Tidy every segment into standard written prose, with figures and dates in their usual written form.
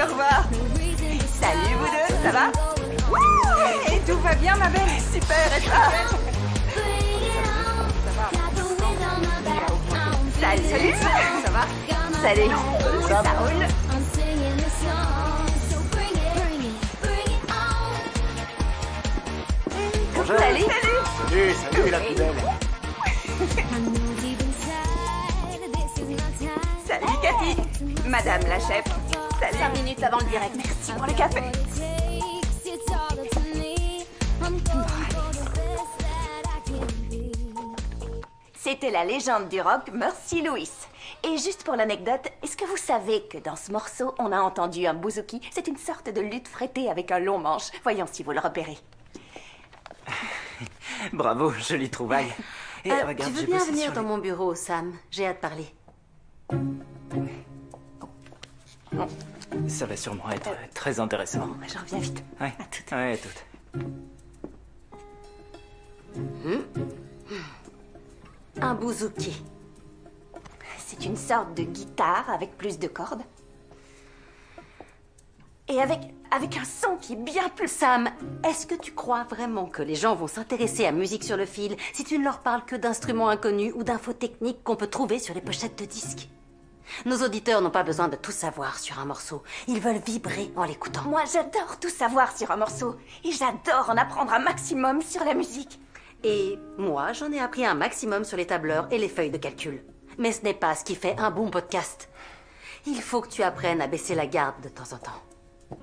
au revoir. Salut vous deux, ça va? Wouh! Et tout va bien ma belle? Super, et toi? Salut, ça va? Salut, ça roule? Bonjour. Salut. Salut la plus belle. Salut Cathy. Madame la chef. Salut. 5 minutes avant le direct. Merci pour le café. C'était la légende du rock Mercy Lewis. Et juste pour l'anecdote, est-ce que vous savez que dans ce morceau, on a entendu un bouzouki? C'est une sorte de luth frétée avec un long manche. Voyons si vous le repérez. Bravo, jolie trouvaille. Et regarde, tu veux j'ai bien bossé venir sur dans les- mon bureau, Sam? J'ai hâte de parler. Ça va sûrement être très intéressant. Bon, je reviens vite. Ouais, À toutes. ouais, à toutes. Un bouzouki. C'est une sorte de guitare avec plus de cordes. Et avec un son qui est bien plus... Sam, est-ce que tu crois vraiment que les gens vont s'intéresser à Musique sur le fil si tu ne leur parles que d'instruments inconnus ou d'infos techniques qu'on peut trouver sur les pochettes de disques? Nos auditeurs n'ont pas besoin de tout savoir sur un morceau. Ils veulent vibrer en l'écoutant. Moi, j'adore tout savoir sur un morceau. Et j'adore en apprendre un maximum sur la musique. Et moi, j'en ai appris un maximum sur les tableurs et les feuilles de calcul. Mais ce n'est pas ce qui fait un bon podcast. Il faut que tu apprennes à baisser la garde de temps en temps.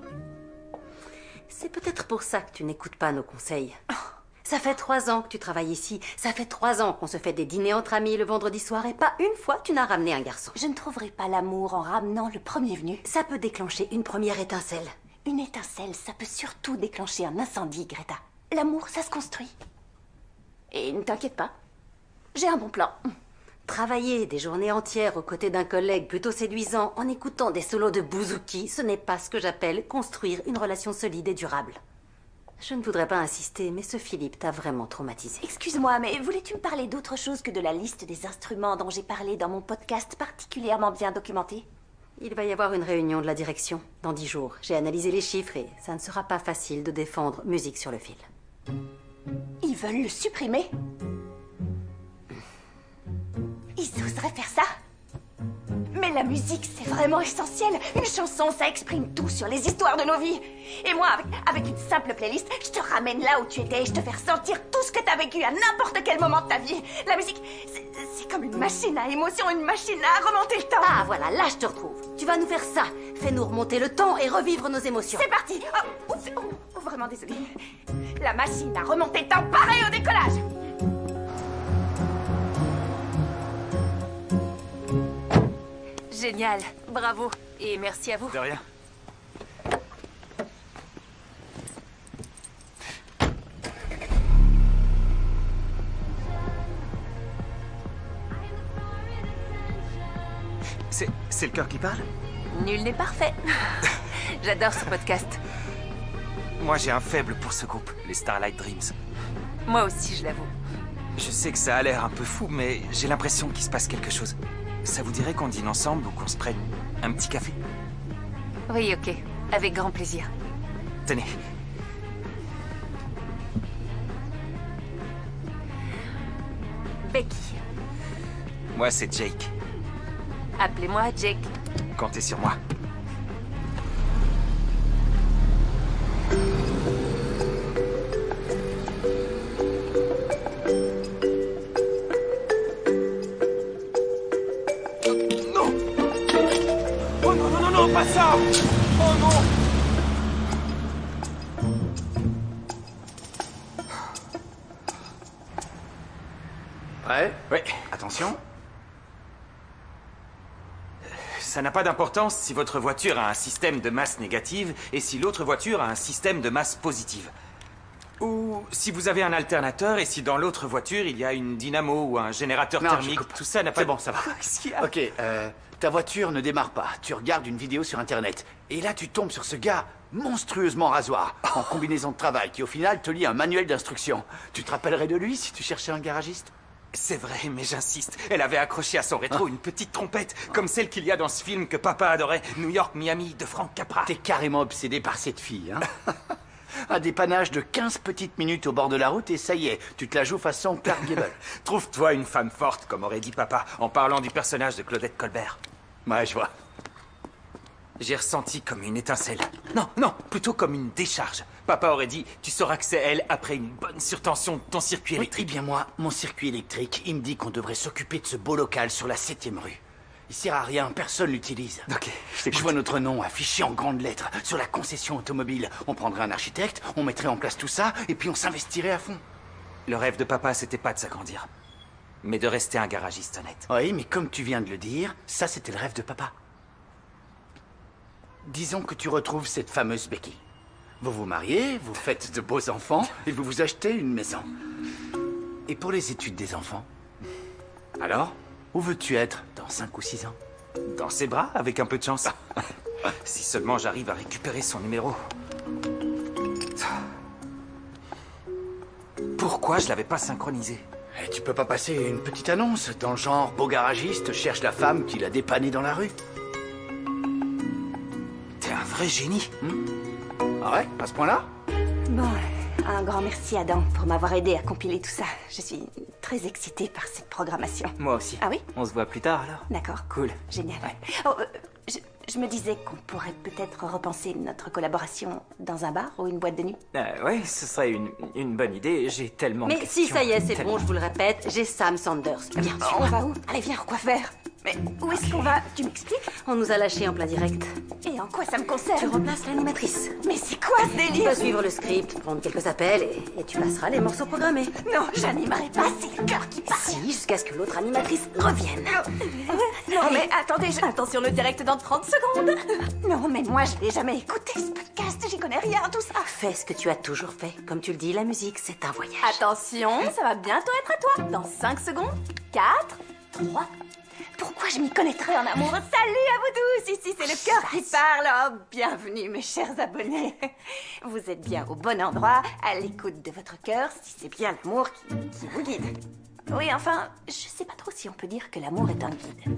C'est peut-être pour ça que tu n'écoutes pas nos conseils. Ça fait 3 ans que tu travailles ici. Ça fait 3 ans qu'on se fait des dîners entre amis le vendredi soir et pas une fois tu n'as ramené un garçon. Je ne trouverai pas l'amour en ramenant le premier venu. Ça peut déclencher une première étincelle. Une étincelle, ça peut surtout déclencher un incendie, Greta. L'amour, ça se construit. Et ne t'inquiète pas, j'ai un bon plan. Travailler des journées entières aux côtés d'un collègue plutôt séduisant en écoutant des solos de bouzouki, ce n'est pas ce que j'appelle construire une relation solide et durable. Je ne voudrais pas insister, mais ce Philippe t'a vraiment traumatisé. Excuse-moi, mais voulais-tu me parler d'autre chose que de la liste des instruments dont j'ai parlé dans mon podcast particulièrement bien documenté? Il va y avoir une réunion de la direction dans 10 jours. J'ai analysé les chiffres et ça ne sera pas facile de défendre Musique sur le fil. Ils veulent le supprimer? Ils oseraient faire ça? Mais la musique, c'est vraiment essentiel. Une chanson, ça exprime tout sur les histoires de nos vies. Et moi, avec une simple playlist, je te ramène là où tu étais et je te fais ressentir tout ce que t'as vécu à n'importe quel moment de ta vie. La musique, c'est comme une machine à émotion, une machine à remonter le temps. Ah voilà, là je te retrouve. Tu vas nous faire ça. Fais-nous remonter le temps et revivre nos émotions. C'est parti. Vraiment désolée. La machine à remonter le temps, pareil au décollage. Génial, bravo. Et merci à vous. De rien. C'est le cœur qui parle? Nul n'est parfait. J'adore ce podcast. Moi, j'ai un faible pour ce groupe, les Starlight Dreams. Moi aussi, je l'avoue. Je sais que ça a l'air un peu fou, mais j'ai l'impression qu'il se passe quelque chose. Ça vous dirait qu'on dîne ensemble ou qu'on se prenne un petit café? Oui, ok. Avec grand plaisir. Tenez. Becky. Moi, c'est Jake. Appelez-moi Jake. Comptez sur moi. Non! Oh non, non, non, non, pas ça! Oh non! Ouais. Oui. Attention. Ça n'a pas d'importance si votre voiture a un système de masse négative et si l'autre voiture a un système de masse positive. Ou si vous avez un alternateur et si dans l'autre voiture il y a une dynamo ou un générateur Non, je thermique. coupe. Tout ça n'a pas... C'est bon, ça va. Qu'est-ce qu'il y a? Ok, ta voiture ne démarre pas. Tu regardes une vidéo sur Internet. Et là, tu tombes sur ce gars monstrueusement rasoir, en combinaison de travail, qui au final te lit un manuel d'instruction. Tu te rappellerais de lui si tu cherchais un garagiste? C'est vrai, mais j'insiste. Elle avait accroché à son rétro une petite trompette, comme celle qu'il y a dans ce film que papa adorait, New York, Miami, de Frank Capra. T'es carrément obsédé par cette fille, hein. Un dépannage de 15 petites minutes au bord de la route et ça y est, tu te la joues façon Clark Gable. Trouve-toi une femme forte, comme aurait dit papa, en parlant du personnage de Claudette Colbert. Ouais, je vois. J'ai ressenti comme une étincelle. Non, plutôt comme une décharge. Papa aurait dit, tu sauras que c'est elle après une bonne surtension de ton circuit Oui, électrique. eh bien moi, mon circuit électrique, il me dit qu'on devrait s'occuper de ce beau local sur la 7e rue. Il sert à rien, personne l'utilise. Ok, Je vois notre nom affiché en grandes lettres sur la concession automobile. On prendrait un architecte, on mettrait en place tout ça, et puis on s'investirait à fond. Le rêve de papa, c'était pas de s'agrandir, mais de rester un garagiste honnête. Oui, mais comme tu viens de le dire, ça c'était le rêve de papa. Disons que tu retrouves cette fameuse Becky. Vous vous mariez, vous faites de beaux enfants, et vous vous achetez une maison. Et pour les études des enfants? Alors, où veux-tu être dans 5 ou 6 ans? Dans ses bras, avec un peu de chance. Si seulement j'arrive à récupérer son numéro. Pourquoi je l'avais pas synchronisé? Et tu peux pas passer une petite annonce dans le genre beau garagiste cherche la femme qui l'a dépanné dans la rue? T'es un vrai génie. Ah ouais, à ce point-là? Bon, un grand merci Adam pour m'avoir aidé à compiler tout ça. Je suis très excitée par cette programmation. Moi aussi. Ah oui? On se voit plus tard alors. D'accord. Cool. Génial. Oh, je me disais qu'on pourrait peut-être repenser notre collaboration dans un bar ou une boîte de nuit. Ouais, ce serait une bonne idée. J'ai tellement de Mais si, questions. ça y est, c'est Tellement. bon, je vous le répète, j'ai Sam Sanders. Bien sûr. On va où? Allez, viens, quoi faire? Mais où est-ce qu'on va? Tu m'expliques? On nous a lâchés en plein direct. Et en quoi ça me Tu concerne? remplaces l'animatrice. Mais c'est quoi ce Tu délire? vas suivre le script, prendre quelques appels et tu passeras les morceaux programmés. Non, j'animerai pas, c'est le cœur qui parle. Si, jusqu'à ce que l'autre animatrice revienne. Non, mais attendez, attention, le direct dans 30 secondes. Non, mais moi, je l'ai jamais écouté, ce podcast, j'y connais rien, tout ça. Fais ce que tu as toujours fait. Comme tu le dis, la musique, c'est un voyage. Attention, ça va bientôt être à toi. Dans 5 secondes, 4, 3. Pourquoi je m'y connaîtrais en amour? Salut à vous tous, ici c'est le cœur qui parle. Oh, bienvenue mes chers abonnés. Vous êtes bien au bon endroit, à l'écoute de votre cœur, si c'est bien l'amour qui vous guide. Oui, enfin, je sais pas trop si on peut dire que l'amour est un guide.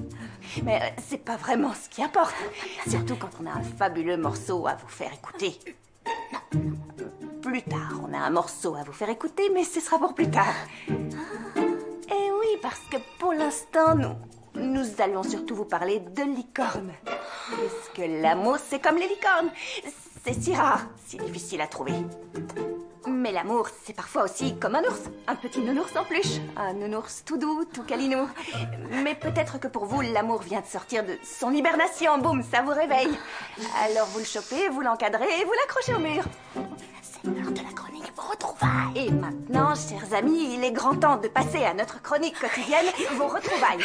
Mais c'est pas vraiment ce qui importe. Surtout quand on a un fabuleux morceau à vous faire écouter. Non, plus tard, on a un morceau à vous faire écouter, mais ce sera pour plus tard. Eh oui, parce que pour l'instant, nous allons surtout vous parler de licornes. Parce que l'amour, c'est comme les licornes. C'est si rare, si difficile à trouver. Mais l'amour, c'est parfois aussi comme un ours. Un petit nounours en peluche. Un nounours tout doux, tout câlinou. Mais peut-être que pour vous, l'amour vient de sortir de son hibernation. Boum, ça vous réveille. Alors vous le chopez, vous l'encadrez et vous l'accrochez au mur. C'est l'heure de la chronique vos retrouvailles. Et maintenant, chers amis, il est grand temps de passer à notre chronique quotidienne, vos retrouvailles.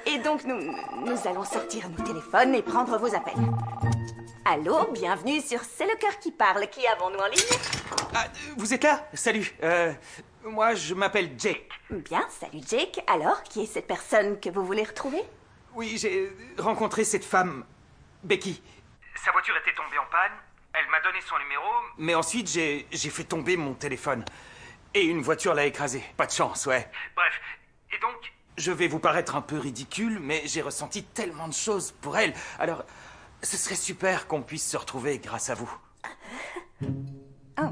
Et donc, nous allons sortir nos téléphones et prendre vos appels. Allô, bienvenue sur C'est le cœur qui parle. Qui avons-nous en ligne? Ah, vous êtes là? Salut. Moi, je m'appelle Jake. Bien, salut Jake. Alors, qui est cette personne que vous voulez retrouver? Oui, j'ai rencontré cette femme, Becky. Sa voiture était tombée en panne. Elle m'a donné son numéro, mais ensuite j'ai fait tomber mon téléphone. Et une voiture l'a écrasé. Pas de chance, ouais. Bref, et donc, je vais vous paraître un peu ridicule, mais j'ai ressenti tellement de choses pour elle. Alors, ce serait super qu'on puisse se retrouver grâce à vous. Oh.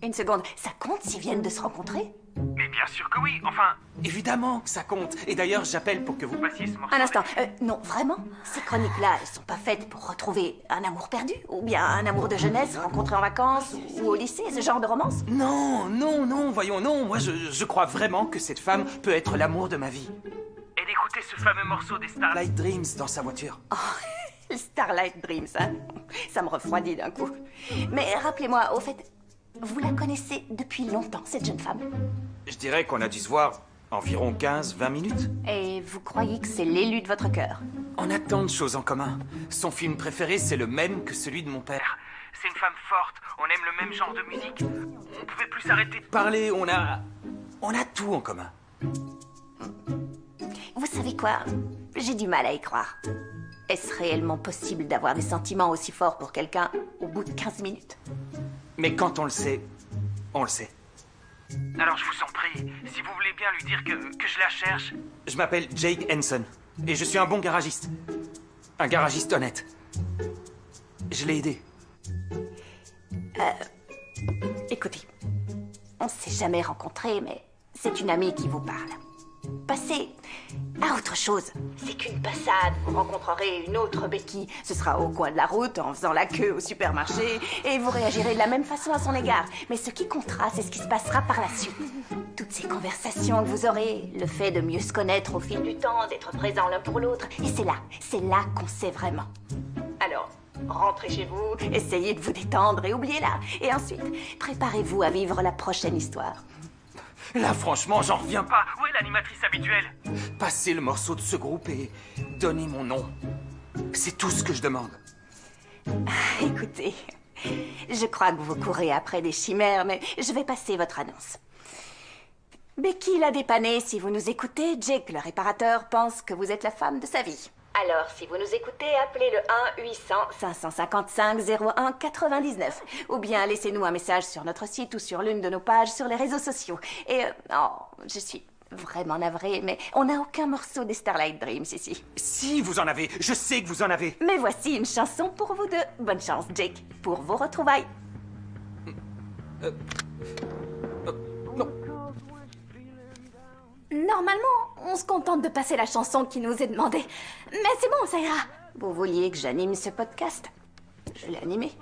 Une seconde, ça compte s'ils viennent de se rencontrer? Mais bien sûr que oui, enfin, évidemment que ça compte. Et d'ailleurs, j'appelle pour que vous passiez ce morceau. Un instant, non, vraiment? Ces chroniques-là, elles sont pas faites pour retrouver un amour perdu? Ou bien un amour de jeunesse rencontré en vacances ou au lycée, ce genre de romance? Non, voyons, non. Moi, je crois vraiment que cette femme peut être l'amour de ma vie. Elle écoutait ce fameux morceau des Starlight Dreams dans sa voiture. Oh, Starlight Dreams, hein? Ça me refroidit d'un coup. Mais rappelez-moi, au fait, vous la connaissez depuis longtemps, cette jeune femme? Je dirais qu'on a dû se voir environ 15-20 minutes. Et vous croyez que c'est l'élu de votre cœur? On a tant de choses en commun. Son film préféré, c'est le même que celui de mon père. C'est une femme forte, on aime le même genre de musique. On pouvait plus s'arrêter de parler, on a tout en commun. Vous savez quoi? J'ai du mal à y croire. Est-ce réellement possible d'avoir des sentiments aussi forts pour quelqu'un au bout de 15 minutes? Mais quand on le sait, on le sait. Alors je vous en prie, si vous voulez bien lui dire que je la cherche. Je m'appelle Jake Henson, et je suis un bon garagiste. Un garagiste honnête. Je l'ai aidé. Écoutez, on ne s'est jamais rencontrés, mais c'est une amie qui vous parle. Passez à autre chose. C'est qu'une passade. Vous rencontrerez une autre Becky. Ce sera au coin de la route, en faisant la queue au supermarché, et vous réagirez de la même façon à son égard. Mais ce qui comptera, c'est ce qui se passera par la suite. Toutes ces conversations que vous aurez, le fait de mieux se connaître au fil du temps, d'être présents l'un pour l'autre, et c'est là qu'on sait vraiment. Alors, rentrez chez vous, essayez de vous détendre et oubliez-la. Et ensuite, préparez-vous à vivre la prochaine histoire. Là, franchement, j'en reviens pas. Où est l'animatrice habituelle? Passez le morceau de ce groupe et donnez mon nom. C'est tout ce que je demande. Écoutez, je crois que vous courez après des chimères, mais je vais passer votre annonce. Becky l'a dépanné. Si vous nous écoutez, Jake, le réparateur, pense que vous êtes la femme de sa vie. Alors, si vous nous écoutez, appelez le 1-800-555-01-99. Ou bien laissez-nous un message sur notre site ou sur l'une de nos pages sur les réseaux sociaux. Et, je suis vraiment navrée, mais on n'a aucun morceau des Starlight Dreams ici. Si, vous en avez. Je sais que vous en avez. Mais voici une chanson pour vous deux. Bonne chance, Jake, pour vos retrouvailles. Non. Normalement, on se contente de passer la chanson qui nous est demandée. Mais c'est bon, ça ira. Vous vouliez que j'anime ce podcast? Je l'ai animé.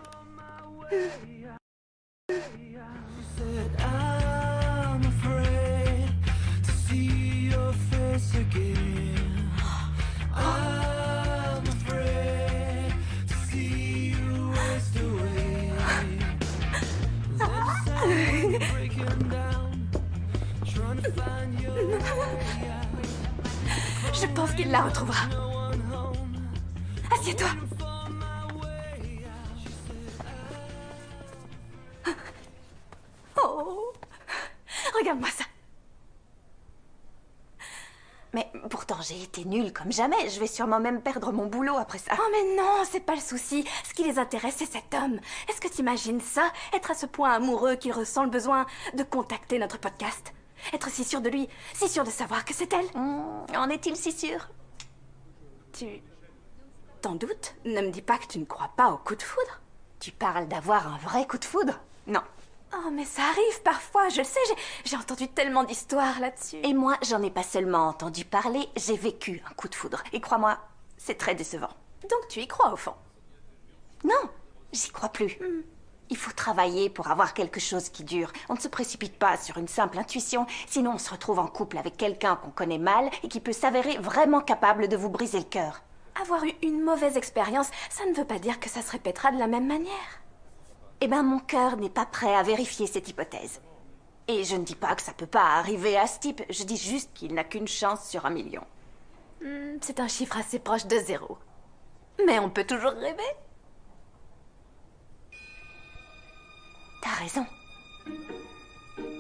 Je pense qu'il la retrouvera. Assieds-toi. Oh, regarde-moi ça. Mais pourtant, j'ai été nulle comme jamais. Je vais sûrement même perdre mon boulot après ça. Oh mais non, c'est pas le souci. Ce qui les intéresse, c'est cet homme. Est-ce que t'imagines ça? Être à ce point amoureux qu'il ressent le besoin de contacter notre podcast. Être si sûr de lui, si sûr de savoir que c'est elle. En est-il si sûr? Tu t'en doutes? Ne me dis pas que tu ne crois pas au coup de foudre. Tu parles d'avoir un vrai coup de foudre? Non. Oh, mais ça arrive parfois, je le sais, j'ai entendu tellement d'histoires là-dessus. Et moi, j'en ai pas seulement entendu parler, j'ai vécu un coup de foudre. Et crois-moi, c'est très décevant. Donc tu y crois au fond? Non, j'y crois plus. Il faut travailler pour avoir quelque chose qui dure. On ne se précipite pas sur une simple intuition, sinon on se retrouve en couple avec quelqu'un qu'on connaît mal et qui peut s'avérer vraiment capable de vous briser le cœur. Avoir eu une mauvaise expérience, ça ne veut pas dire que ça se répétera de la même manière. Eh ben, mon cœur n'est pas prêt à vérifier cette hypothèse. Et je ne dis pas que ça peut pas arriver à ce type, je dis juste qu'il n'a qu'une chance sur 1 million. C'est un chiffre assez proche de 0. Mais on peut toujours rêver. T'as raison.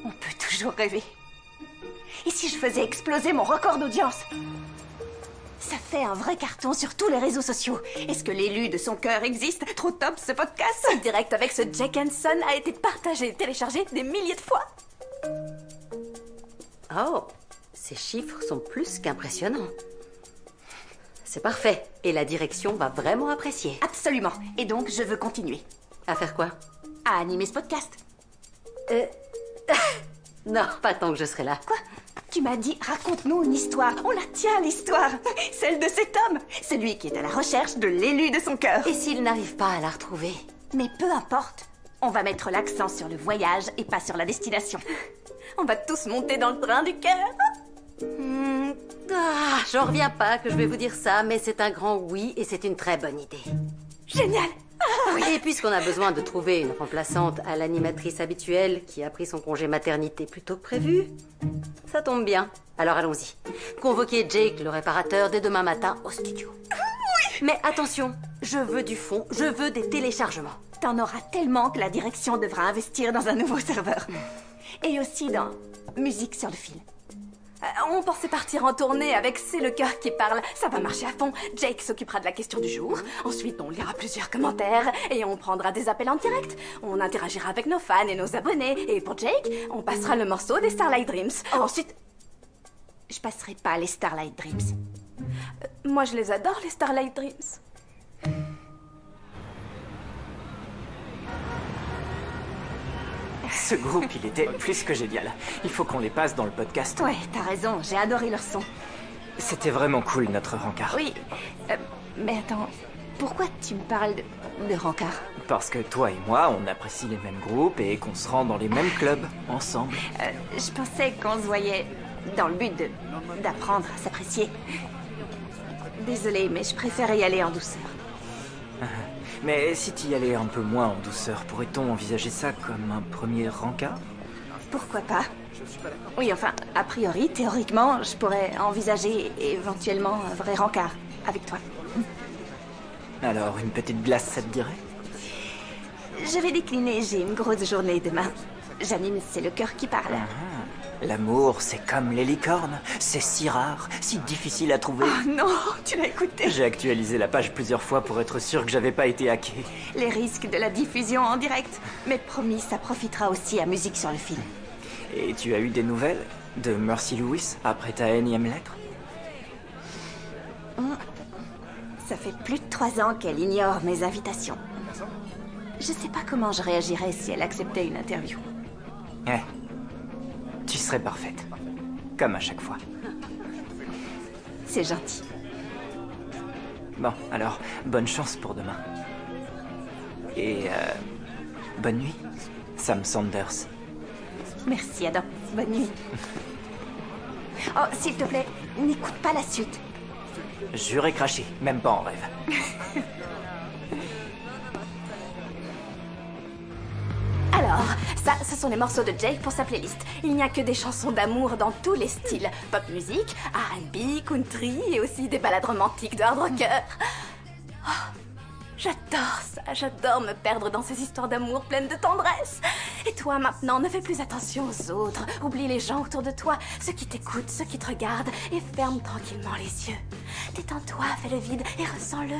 On peut toujours rêver. Et si je faisais exploser mon record d'audience? Ça fait un vrai carton sur tous les réseaux sociaux. Est-ce que l'élu de son cœur existe? Trop top ce podcast. Ce direct avec ce Jake Henson a été partagé et téléchargé des milliers de fois. Oh, ces chiffres sont plus qu'impressionnants. C'est parfait. Et la direction va vraiment apprécier. Absolument. Et donc, je veux continuer. À faire quoi? À animer ce podcast. Non, pas tant que je serai là. Quoi? Tu m'as dit, raconte-nous une histoire. On la tient, l'histoire. Celle de cet homme. Celui qui est à la recherche de l'élu de son cœur. Et s'il n'arrive pas à la retrouver? Mais peu importe. On va mettre l'accent sur le voyage et pas sur la destination. On va tous monter dans le train du cœur. J'en reviens pas que je vais vous dire ça, mais c'est un grand oui et c'est une très bonne idée. Génial. Oui, et puisqu'on a besoin de trouver une remplaçante à l'animatrice habituelle qui a pris son congé maternité plus tôt que prévu, ça tombe bien. Alors allons-y. Convoquez Jake, le réparateur, dès demain matin au studio. Oui. Mais attention, je veux du fond, je veux des téléchargements. T'en auras tellement que la direction devra investir dans un nouveau serveur. Et aussi dans musique sur le fil. On pensait partir en tournée avec C'est le cœur qui parle. Ça va marcher à fond. Jake s'occupera de la question du jour. Ensuite, on lira plusieurs commentaires et on prendra des appels en direct. On interagira avec nos fans et nos abonnés. Et pour Jake, on passera le morceau des Starlight Dreams. Ensuite... Je passerai pas les Starlight Dreams. Moi, je les adore, les Starlight Dreams. Ce groupe, il était plus que génial. Il faut qu'on les passe dans le podcast. Ouais, t'as raison, j'ai adoré leur son. C'était vraiment cool, notre rencard. Oui, mais attends, pourquoi tu me parles de rencard? Parce que toi et moi, on apprécie les mêmes groupes et qu'on se rend dans les mêmes clubs, ensemble. Je pensais qu'on se voyait dans le but d'apprendre à s'apprécier. Désolée, mais je préfère y aller en douceur. Mais si t'y allais un peu moins en douceur, pourrait-on envisager ça comme un premier rencard? Pourquoi pas? Oui, enfin, a priori, théoriquement, je pourrais envisager éventuellement un vrai rencard avec toi. Alors, une petite glace, ça te dirait? Je vais décliner, j'ai une grosse journée demain. J'anime C'est le cœur qui parle. L'amour, c'est comme les licornes. C'est si rare, si difficile à trouver. Oh non, tu l'as écouté. J'ai actualisé la page plusieurs fois pour être sûr que j'avais pas été hacké. Les risques de la diffusion en direct. Mais promis, ça profitera aussi à Musique sur le film. Et tu as eu des nouvelles de Mercy Lewis après ta énième lettre? Ça fait plus de 3 ans qu'elle ignore mes invitations. Je sais pas comment je réagirais si elle acceptait une interview. Tu serais parfaite. Comme à chaque fois. C'est gentil. Bon, alors, bonne chance pour demain. Et, bonne nuit, Sam Sanders. Merci, Adam. Bonne nuit. Oh, s'il te plaît, n'écoute pas la suite. Juré craché, même pas en rêve. Alors, ça, ce sont les morceaux de Jake pour sa playlist. Il n'y a que des chansons d'amour dans tous les styles. Pop music, R&B, country et aussi des ballades romantiques de hard rocker. Oh, j'adore ça, j'adore me perdre dans ces histoires d'amour pleines de tendresse. Et toi, maintenant, ne fais plus attention aux autres. Oublie les gens autour de toi, ceux qui t'écoutent, ceux qui te regardent, et ferme tranquillement les yeux. Détends-toi, fais le vide et ressens-le.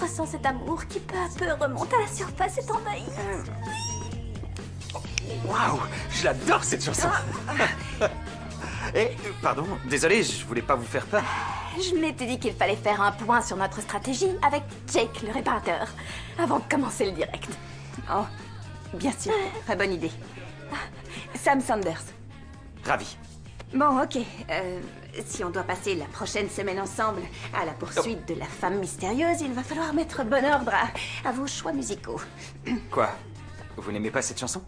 Ressens cet amour qui peu à peu remonte à la surface et t'envahit. Waouh, je l'adore cette chanson. Pardon, désolé, je voulais pas vous faire peur. Je m'étais dit qu'il fallait faire un point sur notre stratégie avec Jake, le réparateur, avant de commencer le direct. Oh, bien sûr, très bonne idée. Sam Sanders. Ravi. Bon, ok. Si on doit passer la prochaine semaine ensemble à la poursuite de la femme mystérieuse, il va falloir mettre bon ordre à vos choix musicaux. Quoi? Vous n'aimez pas cette chanson?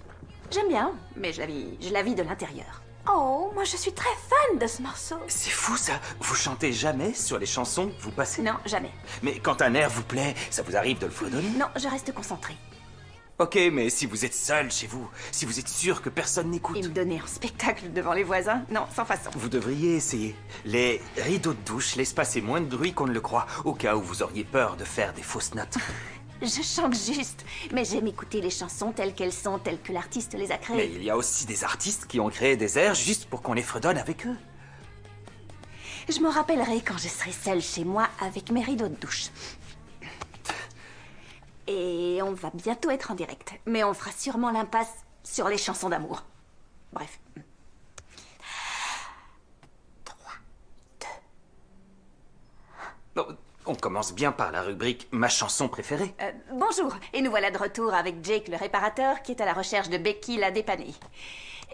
J'aime bien, mais je la vis de l'intérieur. Oh, moi je suis très fan de ce morceau. C'est fou ça. Vous chantez jamais sur les chansons que vous passez? Non, jamais. Mais quand un air vous plaît, ça vous arrive de le fredonner? Non, je reste concentrée. Ok, mais si vous êtes seul chez vous, si vous êtes sûr que personne n'écoute... Et me donner un spectacle devant les voisins? Non, sans façon. Vous devriez essayer. Les rideaux de douche laissent passer moins de bruit qu'on ne le croit, au cas où vous auriez peur de faire des fausses notes. Je chante juste, mais j'aime écouter les chansons telles qu'elles sont, telles que l'artiste les a créées. Mais il y a aussi des artistes qui ont créé des airs juste pour qu'on les fredonne avec eux. Je m'en rappellerai quand je serai seule chez moi avec mes rideaux de douche. Et on va bientôt être en direct, mais on fera sûrement l'impasse sur les chansons d'amour. Bref. 3, 2... On commence bien par la rubrique « Ma chanson préférée ». Bonjour, et nous voilà de retour avec Jake le réparateur qui est à la recherche de Becky la dépannée.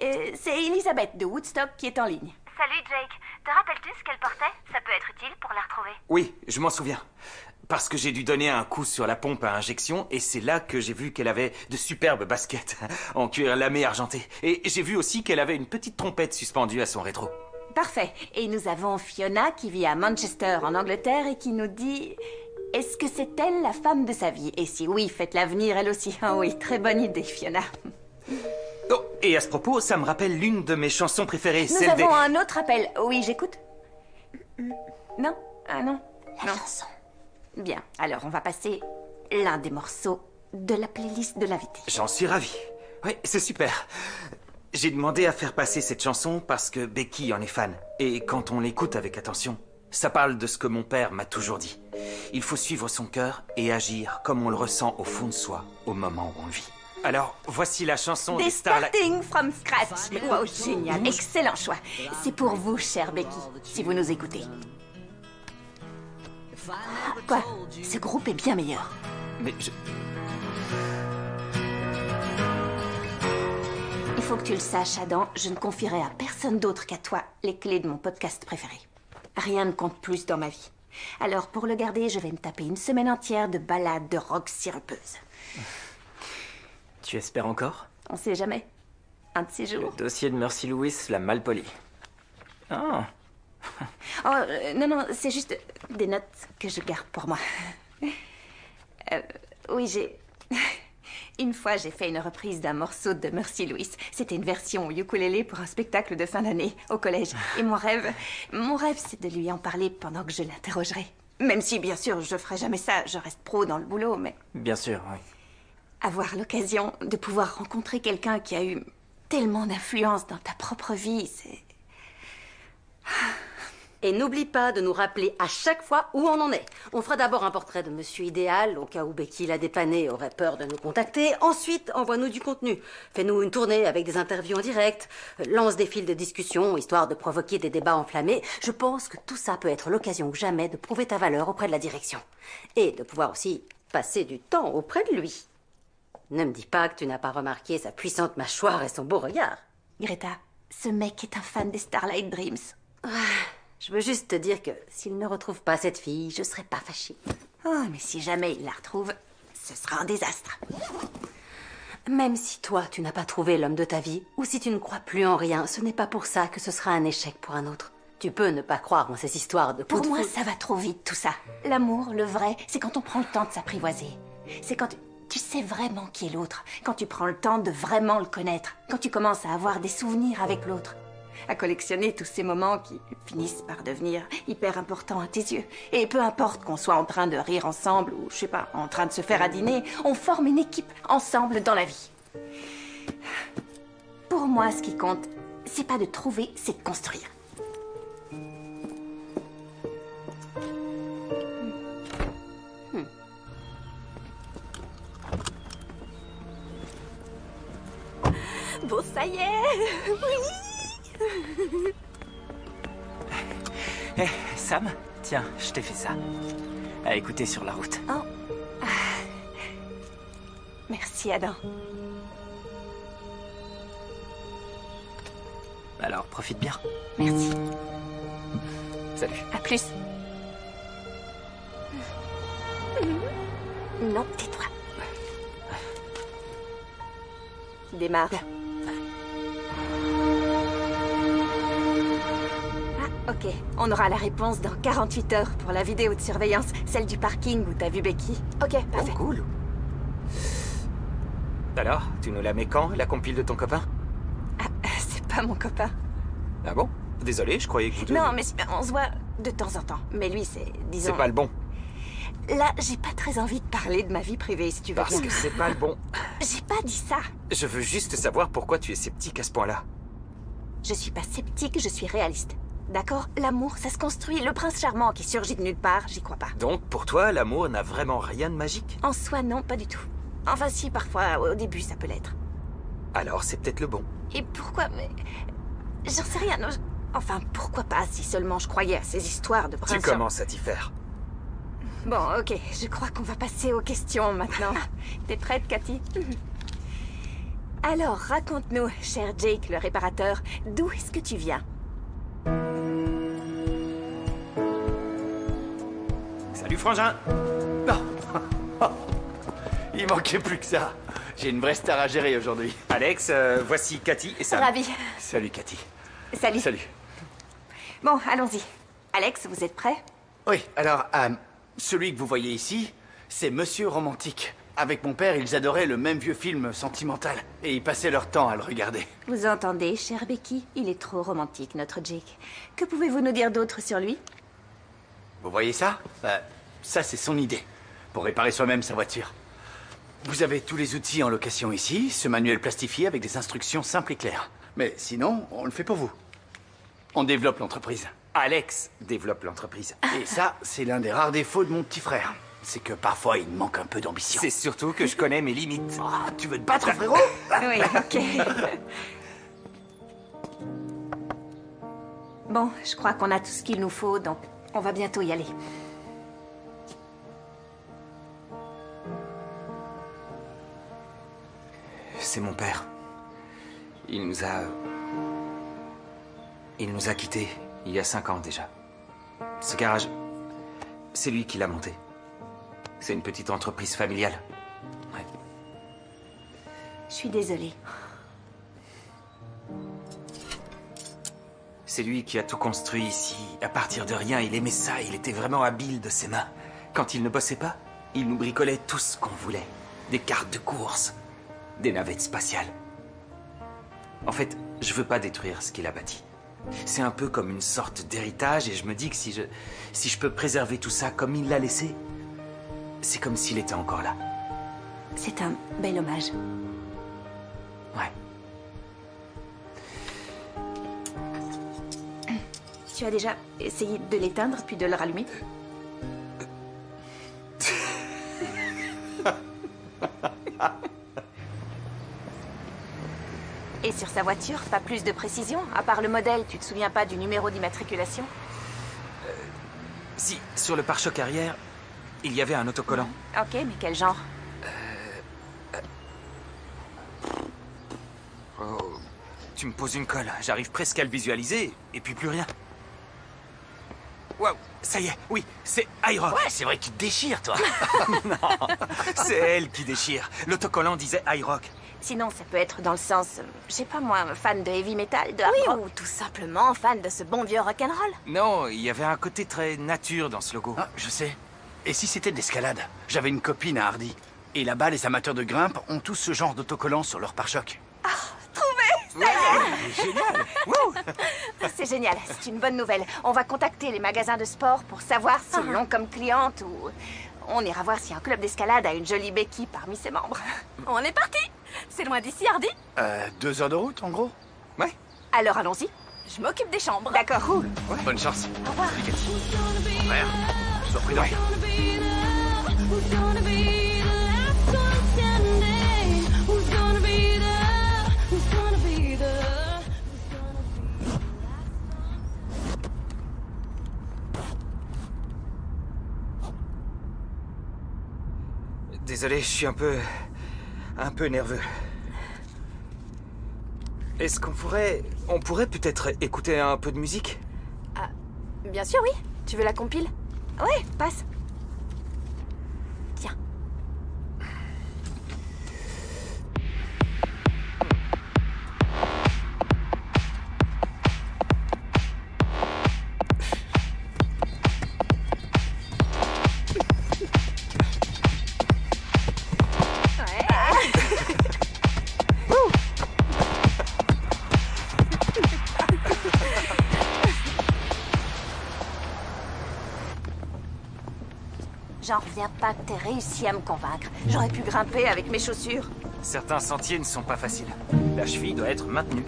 C'est Elisabeth de Woodstock qui est en ligne. Salut Jake, te rappelles-tu ce qu'elle portait? Ça peut être utile pour la retrouver. Oui, je m'en souviens. Parce que j'ai dû donner un coup sur la pompe à injection et c'est là que j'ai vu qu'elle avait de superbes baskets en cuir lamé argenté. Et j'ai vu aussi qu'elle avait une petite trompette suspendue à son rétro. Parfait. Et nous avons Fiona qui vit à Manchester en Angleterre et qui nous dit... Est-ce que c'est elle la femme de sa vie? Et si oui, faites-la venir elle aussi. Ah oui, très bonne idée, Fiona. Oh, et à ce propos, ça me rappelle l'une de mes chansons préférées, Nous celle des... avons un autre appel. Oui, j'écoute. Non? Ah non. La Non. chanson. Bien, alors on va passer l'un des morceaux de la playlist de l'invité. J'en suis ravi. Oui, c'est super. J'ai demandé à faire passer cette chanson parce que Becky en est fan. Et quand on l'écoute avec attention, ça parle de ce que mon père m'a toujours dit. Il faut suivre son cœur et agir comme on le ressent au fond de soi, au moment où on le vit. Alors, voici la chanson Des des Starlight... starting from scratch. Wow, génial. Excellent choix. C'est pour vous, chère Becky, si vous nous écoutez. Quoi? Ce groupe est bien meilleur. Mais je... Il faut que tu le saches, Adam, je ne confierai à personne d'autre qu'à toi les clés de mon podcast préféré. Rien ne compte plus dans ma vie. Alors, pour le garder, je vais me taper une semaine entière de ballades de rock sirupeuse. Tu espères encore? On sait jamais. Un de ces Le jours. dossier de Mercy Lewis l'a mal poli. Ah, Oh, non, c'est juste des notes que je garde pour moi. Oui, j'ai... Une fois, j'ai fait une reprise d'un morceau de Mercy Lewis. C'était une version au ukulélé pour un spectacle de fin d'année au collège. Et mon rêve, c'est de lui en parler pendant que je l'interrogerai. Même si, bien sûr, je ferai jamais ça. Je reste pro dans le boulot, mais... bien sûr, oui. Avoir l'occasion de pouvoir rencontrer quelqu'un qui a eu tellement d'influence dans ta propre vie, c'est... Et n'oublie pas de nous rappeler à chaque fois où on en est. On fera d'abord un portrait de Monsieur Idéal, au cas où Becky l'a dépanné aurait peur de nous contacter. Ensuite, envoie-nous du contenu. Fais-nous une tournée avec des interviews en direct. Lance des fils de discussion, histoire de provoquer des débats enflammés. Je pense que tout ça peut être l'occasion ou jamais de prouver ta valeur auprès de la direction. Et de pouvoir aussi passer du temps auprès de lui. Ne me dis pas que tu n'as pas remarqué sa puissante mâchoire et son beau regard. Greta, ce mec est un fan des Starlight Dreams. Je veux juste te dire que s'il ne retrouve pas cette fille, je serai pas fâchée. Oh, mais si jamais il la retrouve, ce sera un désastre. Même si toi, tu n'as pas trouvé l'homme de ta vie, ou si tu ne crois plus en rien, ce n'est pas pour ça que ce sera un échec pour un autre. Tu peux ne pas croire en ces histoires de coup Pour de moi, foudre. ça va trop vite, tout ça. L'amour, le vrai, c'est quand on prend le temps de s'apprivoiser. C'est quand tu sais vraiment qui est l'autre. Quand tu prends le temps de vraiment le connaître. Quand tu commences à avoir des souvenirs avec l'autre. À collectionner tous ces moments qui finissent par devenir hyper importants à tes yeux. Et peu importe qu'on soit en train de rire ensemble ou, je sais pas, en train de se faire à dîner, on forme une équipe ensemble dans la vie. Pour moi, ce qui compte, c'est pas de trouver, c'est de construire. Bon, ça y est. Oui. Hé, Sam, tiens, je t'ai fait ça. À écouter sur la route. Oh. Ah. Merci, Adam. Alors, profite bien. Merci. Salut. À plus. Non, tais-toi. Démarre. Ah, ok. On aura la réponse dans 48 heures pour la vidéo de surveillance, celle du parking où t'as vu Becky. Ok, Oh, parfait. cool. Alors, tu nous la mets quand, la compile de ton copain? Ah, c'est pas mon copain. Ah bon? Désolé, je croyais que vous deux... Non, mais on se voit de temps en temps. Mais lui, c'est, disons... C'est pas le bon. Là, j'ai pas très envie de parler de ma vie privée, si tu veux Parce bien. que c'est pas le bon. J'ai pas dit ça. Je veux juste savoir pourquoi tu es sceptique à ce point-là. Je suis pas sceptique, je suis réaliste. D'accord? L'amour, ça se construit. Le prince charmant qui surgit de nulle part, j'y crois pas. Donc, pour toi, l'amour n'a vraiment rien de magique? En soi, non, pas du tout. Enfin, si, parfois, au début, ça peut l'être. Alors, c'est peut-être le bon. Et pourquoi? Mais... J'en sais rien. Non, enfin, pourquoi pas, si seulement je croyais à ces histoires de prince Tu charmant. commences à t'y faire. Bon, ok, je crois qu'on va passer aux questions maintenant. T'es prête, Cathy? Alors, raconte-nous, cher Jake, le réparateur, d'où est-ce que tu viens? Salut, frangin! Non. Il manquait plus que ça. J'ai une vraie star à gérer aujourd'hui. Alex, voici Cathy et Sam. Ravi. Salut, Cathy. Salut. Salut. Bon, allons-y. Alex, vous êtes prêt? Oui, alors, celui que vous voyez ici, c'est Monsieur Romantique. Avec mon père, ils adoraient le même vieux film sentimental. Et ils passaient leur temps à le regarder. Vous entendez, chère Becky? Il est trop romantique, notre Jake. Que pouvez-vous nous dire d'autre sur lui? Vous voyez ça? Ça, c'est son idée. Pour réparer soi-même sa voiture. Vous avez tous les outils en location ici, ce manuel plastifié avec des instructions simples et claires. Mais sinon, on le fait pour vous. On développe l'entreprise. Alex développe l'entreprise. Et ça, c'est l'un des rares défauts de mon petit frère. C'est que parfois, il manque un peu d'ambition. C'est surtout que je connais mes limites. Ah, tu veux te battre, frérot? Oui, ok. Bon, je crois qu'on a tout ce qu'il nous faut, donc on va bientôt y aller. C'est mon père. Il nous a quittés il y a 5 ans déjà. Ce garage, c'est lui qui l'a monté. C'est une petite entreprise familiale. Ouais. Je suis désolée. C'est lui qui a tout construit ici. À partir de rien, il aimait ça. Il était vraiment habile de ses mains. Quand il ne bossait pas, il nous bricolait tout ce qu'on voulait. Des cartes de course, des navettes spatiales. En fait, je veux pas détruire ce qu'il a bâti. C'est un peu comme une sorte d'héritage et je me dis que si je peux préserver tout ça comme il l'a laissé, c'est comme s'il était encore là. C'est un bel hommage. Ouais. Tu as déjà essayé de l'éteindre puis de le rallumer? Et sur sa voiture, pas plus de précision? À part le modèle, tu te souviens pas du numéro d'immatriculation? Si, sur le pare-choc arrière, il y avait un autocollant. Ok, mais quel genre? Oh, tu me poses une colle. J'arrive presque à le visualiser, et puis plus rien. Waouh, ça y est, oui, c'est iRock. Ouais, c'est vrai que tu te déchires, toi. Non, c'est elle qui déchire. L'autocollant disait iRock. Sinon, ça peut être dans le sens, je sais pas moi, fan de heavy metal, de hard rock. Ou tout simplement fan de ce bon vieux rock'n'roll. Non, il y avait un côté très nature dans ce logo. Ah, je sais. Et si c'était de l'escalade? J'avais une copine à Hardy. Et là-bas, les amateurs de grimpe ont tous ce genre d'autocollants sur leur pare-choc. Génial. Wouh. C'est génial, c'est une bonne nouvelle. On va contacter les magasins de sport pour savoir s'ils l'ont comme cliente ou... On ira voir si un club d'escalade a une jolie Becky parmi ses membres. On est parti. C'est loin d'ici, Hardy. 2 heures de route, en gros. Ouais. Alors allons-y. Je m'occupe des chambres. D'accord, cool. Bonne chance. Au revoir. Frère, sois prudent. Désolé, je suis un peu nerveux. Est-ce qu'on pourrait peut-être écouter un peu de musique? Bien sûr, oui. Tu veux la compile? Ouais, passe. Tiens. J'en reviens pas que t'aies réussi à me convaincre. J'aurais pu grimper avec mes chaussures. Certains sentiers ne sont pas faciles. La cheville doit être maintenue.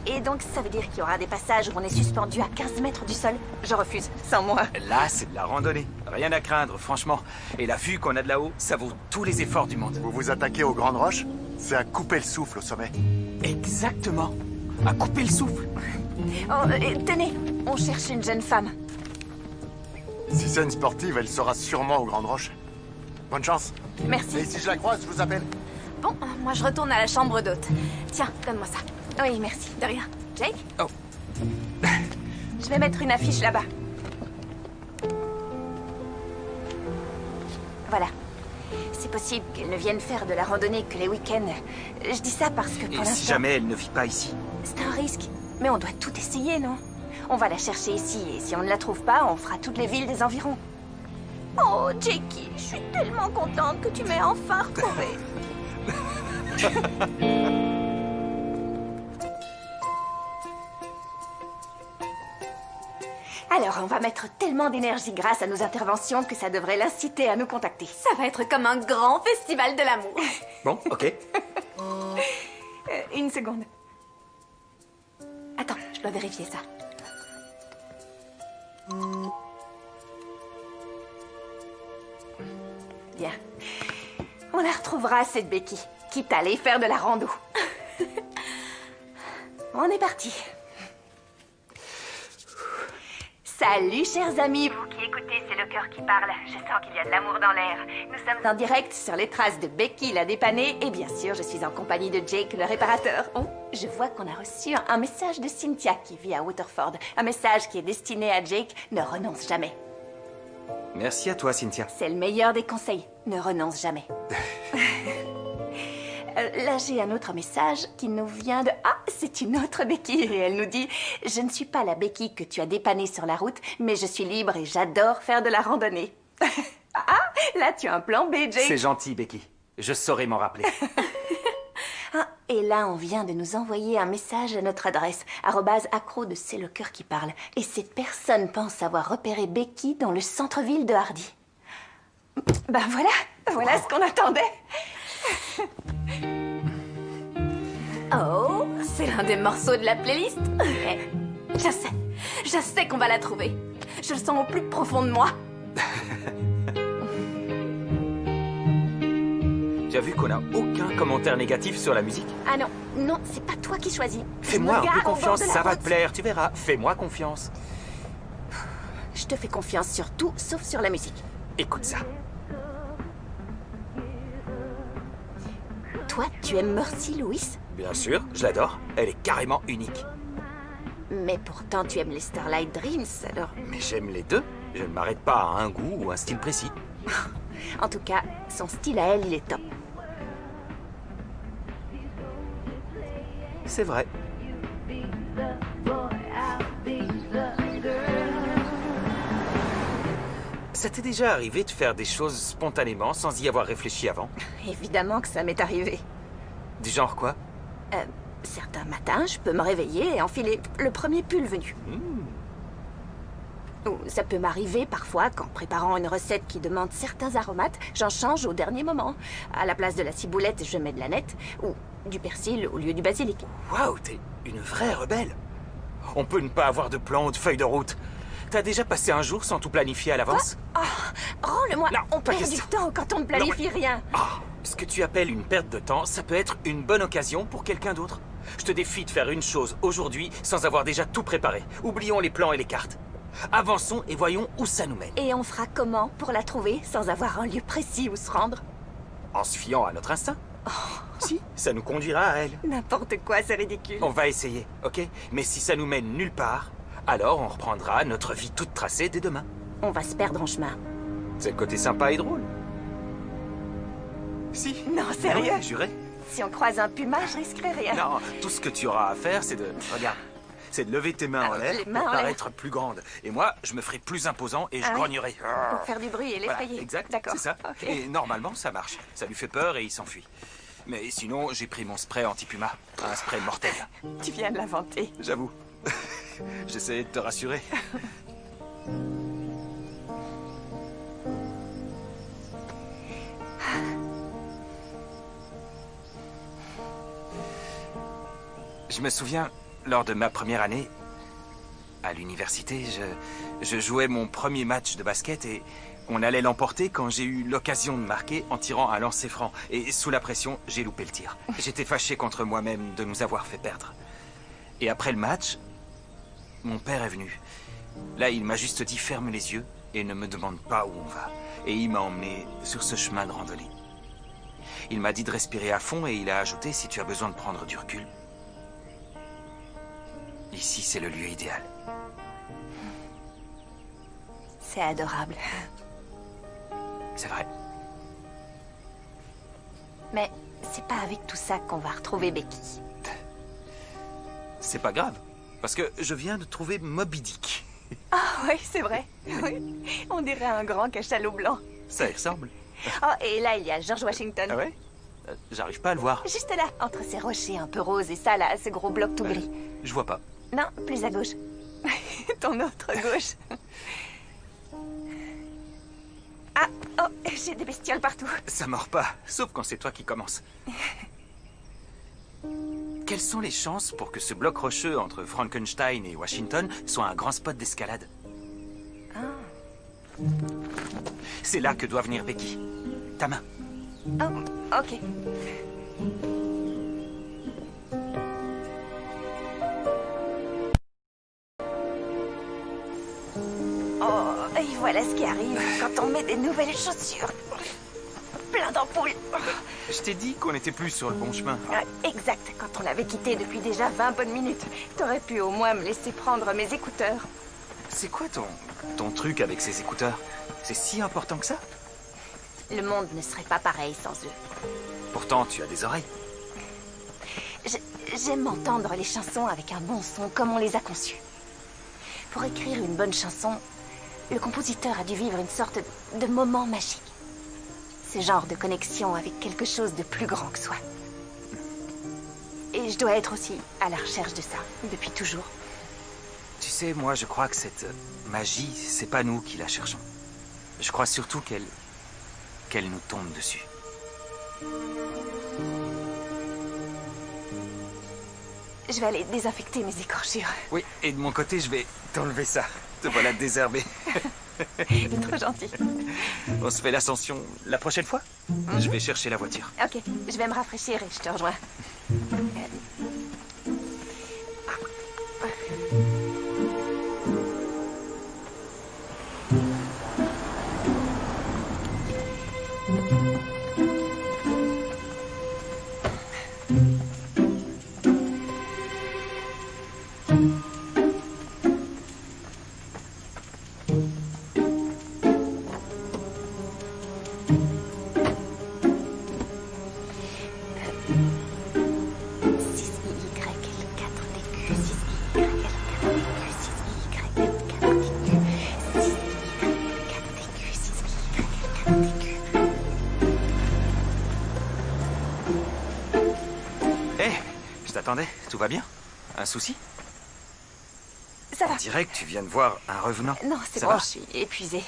Et donc, ça veut dire qu'il y aura des passages où on est suspendu à 15 mètres du sol? Je refuse, sans moi. Là, c'est de la randonnée. Rien à craindre, franchement. Et la vue qu'on a de là-haut, ça vaut tous les efforts du monde. Vous vous attaquez aux grandes roches? C'est à couper le souffle au sommet. Exactement. À couper le souffle. Oh, tenez, on cherche une jeune femme. Si c'est une sportive, elle sera sûrement aux grandes roches. Bonne chance. Merci. Et si je la croise, je vous appelle. Bon, moi je retourne à la chambre d'hôte. Tiens, donne-moi ça. Oui, merci. De rien. Jake? Oh. Je vais mettre une affiche là-bas. Voilà. C'est possible qu'elle ne vienne faire de la randonnée que les week-ends. Je dis ça parce que pour Et l'instant... si jamais elle ne vit pas ici? C'est un risque. Mais on doit tout essayer, non? On va la chercher ici, et si on ne la trouve pas, on fera toutes les villes des environs. Oh, Jakey, je suis tellement contente que tu m'aies enfin retrouvée. Alors, on va mettre tellement d'énergie grâce à nos interventions que ça devrait l'inciter à nous contacter. Ça va être comme un grand festival de l'amour. Bon, ok. Une seconde. Attends, je dois vérifier ça. Bien. On la retrouvera, cette Becky. Quitte à aller faire de la rando. On est parti. Salut, chers amis. Vous qui écoutez, c'est le cœur qui parle. Je sens qu'il y a de l'amour dans l'air. Nous sommes en direct sur les traces de Becky, la dépannée. Et bien sûr, je suis en compagnie de Jake, le réparateur. Oh, je vois qu'on a reçu un message de Cynthia qui vit à Waterford. Un message qui est destiné à Jake. Ne renonce jamais. Merci à toi, Cynthia. C'est le meilleur des conseils. Ne renonce jamais. Là, j'ai un autre message qui nous vient de... Ah, c'est une autre Becky. Et elle nous dit: je ne suis pas la Becky que tu as dépannée sur la route, mais je suis libre et j'adore faire de la randonnée. Ah, là, tu as un plan B, Jake. C'est gentil, Becky. Je saurai m'en rappeler. Ah, et là, on vient de nous envoyer un message à notre adresse, @accro de C'est le cœur qui parle. Et cette personne pense avoir repéré Becky dans le centre-ville de Hardy. Ben voilà ce qu'on attendait. Oh, c'est l'un des morceaux de la playlist. Je sais qu'on va la trouver. Je le sens au plus profond de moi. Tu as vu qu'on n'a aucun commentaire négatif sur la musique? Ah non, c'est pas toi qui choisis. Fais-moi un peu Regarde au confiance, bord de la ça va route. te plaire, tu verras. Fais-moi confiance. Je te fais confiance sur tout, sauf sur la musique. Écoute ça. Toi, tu aimes Mercy Lewis, Bien sûr, je l'adore. Elle est carrément unique. mais pourtant tu aimes les Starlight Dreams, alors... Mais j'aime les deux. Je ne m'arrête pas à un goût ou un style précis. En tout cas, son style à elle, il est top. C'est vrai. Ça t'est déjà arrivé de faire des choses spontanément sans y avoir réfléchi avant? Évidemment que ça m'est arrivé. Du genre quoi? Certains matins, je peux me réveiller et enfiler le premier pull venu. Ou ça peut m'arriver parfois qu'en préparant une recette qui demande certains aromates, j'en change au dernier moment. À la place de la ciboulette, je mets de l'aneth ou du persil au lieu du basilic. Waouh, t'es une vraie rebelle. On peut ne pas avoir de plan ou de feuille de route. T'as déjà passé un jour sans tout planifier à l'avance? Rends-le-moi. Non, On pas perd du question. temps quand on ne planifie rien. Ah, ce que tu appelles une perte de temps, ça peut être une bonne occasion pour quelqu'un d'autre. Je te défie de faire une chose aujourd'hui sans avoir déjà tout préparé. Oublions les plans et les cartes. Avançons et voyons où ça nous mène. Et on fera comment pour la trouver sans avoir un lieu précis où se rendre? En se fiant à notre instinct. Si, ça nous conduira à elle. N'importe quoi, c'est ridicule. On va essayer, ok? Mais si ça nous mène nulle part, alors on reprendra notre vie toute tracée dès demain. On va se perdre en chemin. C'est le côté sympa et drôle. Si. Non, sérieux? Oui, juré. Si on croise un puma, je risquerai rien. Non, tout ce que tu auras à faire, c'est de... Regarde. C'est de lever tes mains en l'air les mains pour en l'air. paraître plus grande. Et moi, je me ferai plus imposant et je Ah oui. grognerai. Pour faire du bruit et Voilà, l'effrayer. exact, D'accord. c'est ça. Ok. Et normalement, ça marche. Ça lui fait peur et il s'enfuit. Mais sinon, j'ai pris mon spray anti-puma. Un spray mortel. Tu viens de l'inventer. J'avoue. J'essayais de te rassurer. Je me souviens, lors de ma première année, à l'université, je jouais mon premier match de basket et on allait l'emporter quand j'ai eu l'occasion de marquer en tirant un lancer franc. Et sous la pression, j'ai loupé le tir. J'étais fâché contre moi-même de nous avoir fait perdre. Et après le match, mon père est venu. Là, il m'a juste dit ferme les yeux et ne me demande pas où on va. Et il m'a emmené sur ce chemin de randonnée. Il m'a dit de respirer à fond et il a ajouté si tu as besoin de prendre du recul. Ici, c'est le lieu idéal. C'est adorable. C'est vrai. Mais c'est pas avec tout ça qu'on va retrouver Becky. C'est pas grave, parce que je viens de trouver Moby Dick. Ah oui, c'est vrai. Oui. On dirait un grand cachalot blanc. Ça y ressemble. Oh, et là, il y a George Washington. Ah ouais? J'arrive pas à le voir. Juste là, entre ces rochers un peu roses et ça, là, ce gros bloc tout gris. Je vois pas. Non, plus à gauche. Ton autre gauche. Ah, oh, j'ai des bestioles partout. Ça mord pas, sauf quand c'est toi qui commences. quelles sont les chances pour que ce bloc rocheux entre Frankenstein et Washington soit un grand spot d'escalade? C'est là que doit venir Becky. Ta main. Oh, ok. Oh, et voilà ce qui arrive quand on met des nouvelles chaussures. Plein d'ampoules. Je t'ai dit qu'on n'était plus sur le bon chemin. Exact, quand on l'avait quitté depuis déjà 20 bonnes minutes. T'aurais pu au moins me laisser prendre mes écouteurs. C'est quoi ton truc avec ces écouteurs? C'est si important que ça? Le monde ne serait pas pareil sans eux. Pourtant, tu as des oreilles. J'aime entendre les chansons avec un bon son, comme on les a conçues. Pour écrire une bonne chanson, le compositeur a dû vivre une sorte de moment magique. Ce genre de connexion avec quelque chose de plus grand que soi. Et je dois être aussi à la recherche de ça, depuis toujours. Tu sais, moi, je crois que cette magie, c'est pas nous qui la cherchons. Je crois surtout qu'elle nous tombe dessus. Je vais aller désinfecter mes écorchures. Oui, et de mon côté, je vais t'enlever ça. Te voilà désherbé. Trop gentil. On se fait l'ascension la prochaine fois? Je vais chercher la voiture. Ok, je vais me rafraîchir et je te rejoins. Attendez, tout va bien? Un souci? Ça va. On dirait que tu viens de voir un revenant. Non, c'est bon, je suis épuisée.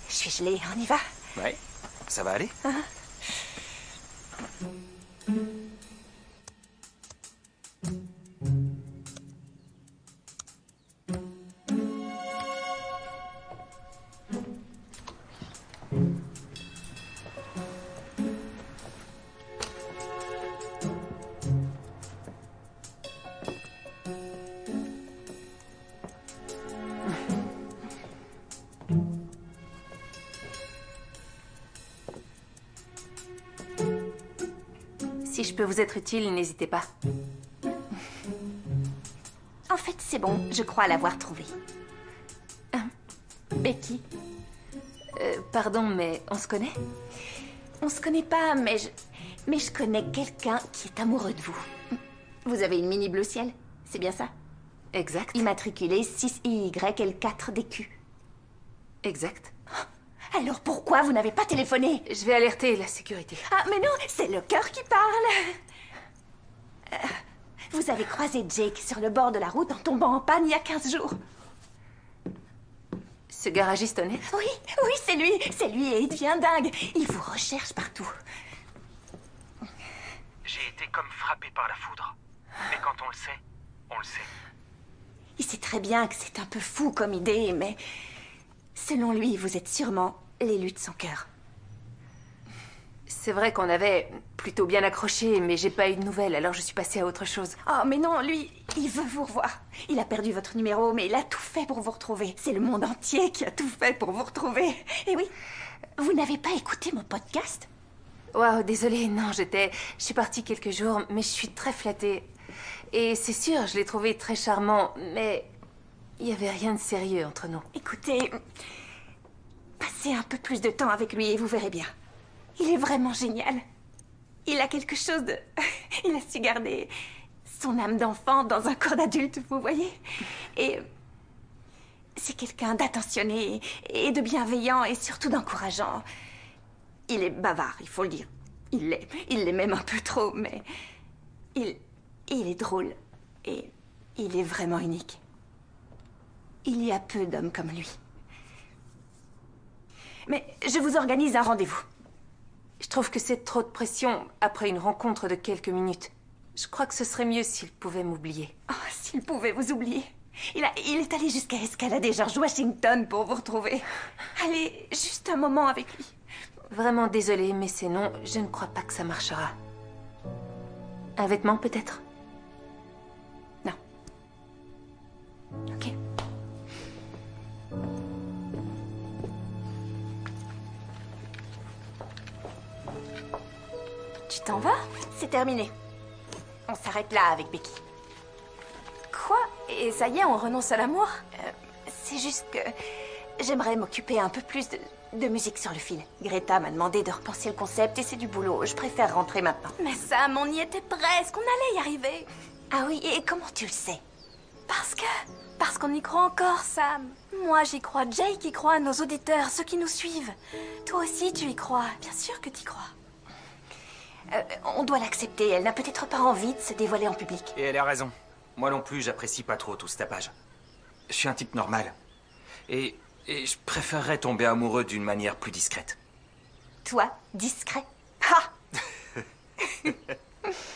Je suis gelée, on y va? Ouais, ça va aller? Si je peux vous être utile, n'hésitez pas. En fait, c'est bon, je crois l'avoir trouvé. Becky. Pardon, mais on se connaît? On se connaît pas, mais je connais quelqu'un qui est amoureux de vous. Vous avez une mini bleu ciel, c'est bien ça? Exact. Immatriculé 6YL4DQ. Exact. Alors pourquoi vous n'avez pas téléphoné? Je vais alerter la sécurité. Ah, mais non, c'est le cœur qui parle. Vous avez croisé Jake sur le bord de la route en tombant en panne il y a 15 jours. Ce garagiste honnête? Oui, c'est lui et il devient dingue. Il vous recherche partout. J'ai été comme frappé par la foudre. Mais quand on le sait, on le sait. Il sait très bien que c'est un peu fou comme idée, mais selon lui, vous êtes sûrement l'élu de son cœur. C'est vrai qu'on avait plutôt bien accroché, mais j'ai pas eu de nouvelles, alors je suis passée à autre chose. Oh, mais non, lui, il veut vous revoir. Il a perdu votre numéro, mais il a tout fait pour vous retrouver. C'est le monde entier qui a tout fait pour vous retrouver. Et oui, vous n'avez pas écouté mon podcast? Waouh, désolée, non, je suis partie quelques jours, mais je suis très flattée. Et c'est sûr, je l'ai trouvé très charmant, mais il y avait rien de sérieux entre nous. Écoutez, passez un peu plus de temps avec lui et vous verrez bien. Il est vraiment génial. Il a quelque chose de... Il a su garder son âme d'enfant dans un corps d'adulte, vous voyez? Et c'est quelqu'un d'attentionné et de bienveillant et surtout d'encourageant. Il est bavard, il faut le dire. Il l'est même un peu trop, mais il est drôle et il est vraiment unique. Il y a peu d'hommes comme lui. Mais je vous organise un rendez-vous. Je trouve que c'est trop de pression après une rencontre de quelques minutes. Je crois que ce serait mieux s'il pouvait m'oublier. Oh, s'il pouvait vous oublier. Il est allé jusqu'à escalader George Washington pour vous retrouver. Allez, juste un moment avec lui. Vraiment désolée, mais c'est non, je ne crois pas que ça marchera. Un vêtement, peut-être? Non. Ok. Tu t'en vas? C'est terminé. On s'arrête là avec Becky. Quoi? Et ça y est, on renonce à l'amour? C'est juste que j'aimerais m'occuper un peu plus de musique sur le fil. Greta m'a demandé de repenser le concept et c'est du boulot. Je préfère rentrer maintenant. Mais Sam, on y était presque, on allait y arriver. Ah oui, et comment tu le sais? Parce qu'on y croit encore, Sam. Moi, j'y crois, Jake y croit, nos auditeurs, ceux qui nous suivent. Toi aussi, tu y crois. Bien sûr que tu y crois. On doit l'accepter. Elle n'a peut-être pas envie de se dévoiler en public. Et elle a raison. Moi non plus, j'apprécie pas trop tout ce tapage. Je suis un type normal. Et je préférerais tomber amoureux d'une manière plus discrète. Toi, discret? Ha!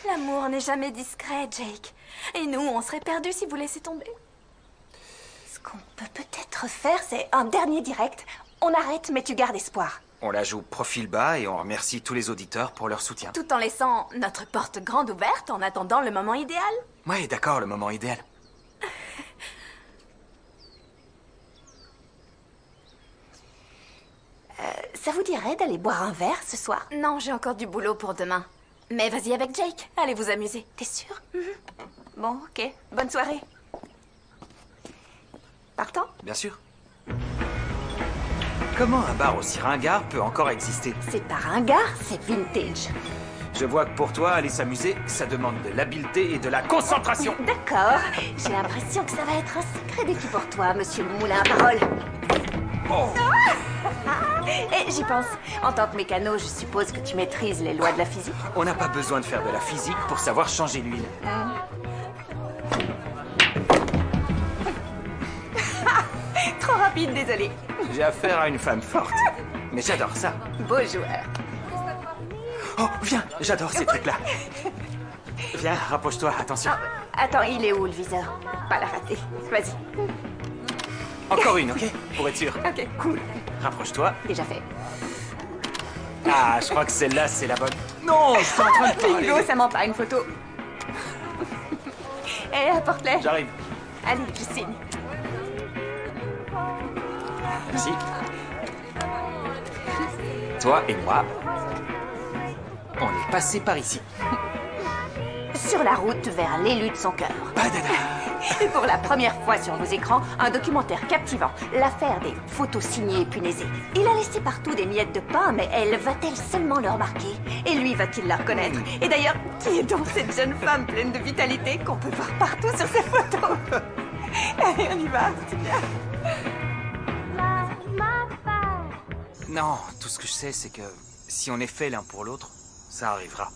L'amour n'est jamais discret, Jake. Et nous, on serait perdus si vous laissiez tomber. Ce qu'on peut peut-être faire, c'est un dernier direct. On arrête, mais tu gardes espoir. On la joue profil bas et on remercie tous les auditeurs pour leur soutien. Tout en laissant notre porte grande ouverte en attendant le moment idéal. Ouais, d'accord, le moment idéal. Ça vous dirait d'aller boire un verre ce soir? Non, j'ai encore du boulot pour demain. Mais vas-y avec Jake, allez vous amuser. T'es sûre? Bon, ok. Bonne soirée. Partant? Bien sûr. Comment un bar aussi ringard peut encore exister? C'est pas ringard, c'est vintage. Je vois que pour toi, aller s'amuser, ça demande de l'habileté et de la concentration. D'accord. J'ai l'impression que ça va être un sacré défi pour toi, monsieur le moulin à parole. Oh. Et j'y pense. En tant que mécano, je suppose que tu maîtrises les lois de la physique. On n'a pas besoin de faire de la physique pour savoir changer l'huile. Trop rapide, désolé. J'ai affaire à une femme forte. Mais j'adore ça. Beau joueur. Oh, viens, j'adore ces trucs-là. Viens, rapproche-toi, attention. Attends, il est où le viseur? Pas la rater. Vas-y. Encore une, ok? Pour être sûr. Ok, cool. Rapproche-toi. Déjà fait. Ah, je crois que celle-là, c'est la bonne. Non, je suis en train de parler. Bingo, ça ment pas, une photo. Eh, apporte-les. J'arrive. Allez, je signe. Merci. Toi et moi, on est passé par ici. Sur la route vers l'élu de son cœur. Badada. Et pour la première fois sur vos écrans, un documentaire captivant. L'affaire des photos signées et punaisées. Il a laissé partout des miettes de pain, mais elle va-t-elle seulement le remarquer? Et lui va-t-il la reconnaître? Et d'ailleurs, qui est donc cette jeune femme pleine de vitalité qu'on peut voir partout sur ces photos? Allez, on y va, c'est bien. Non, tout ce que je sais, c'est que si on est fait l'un pour l'autre, ça arrivera.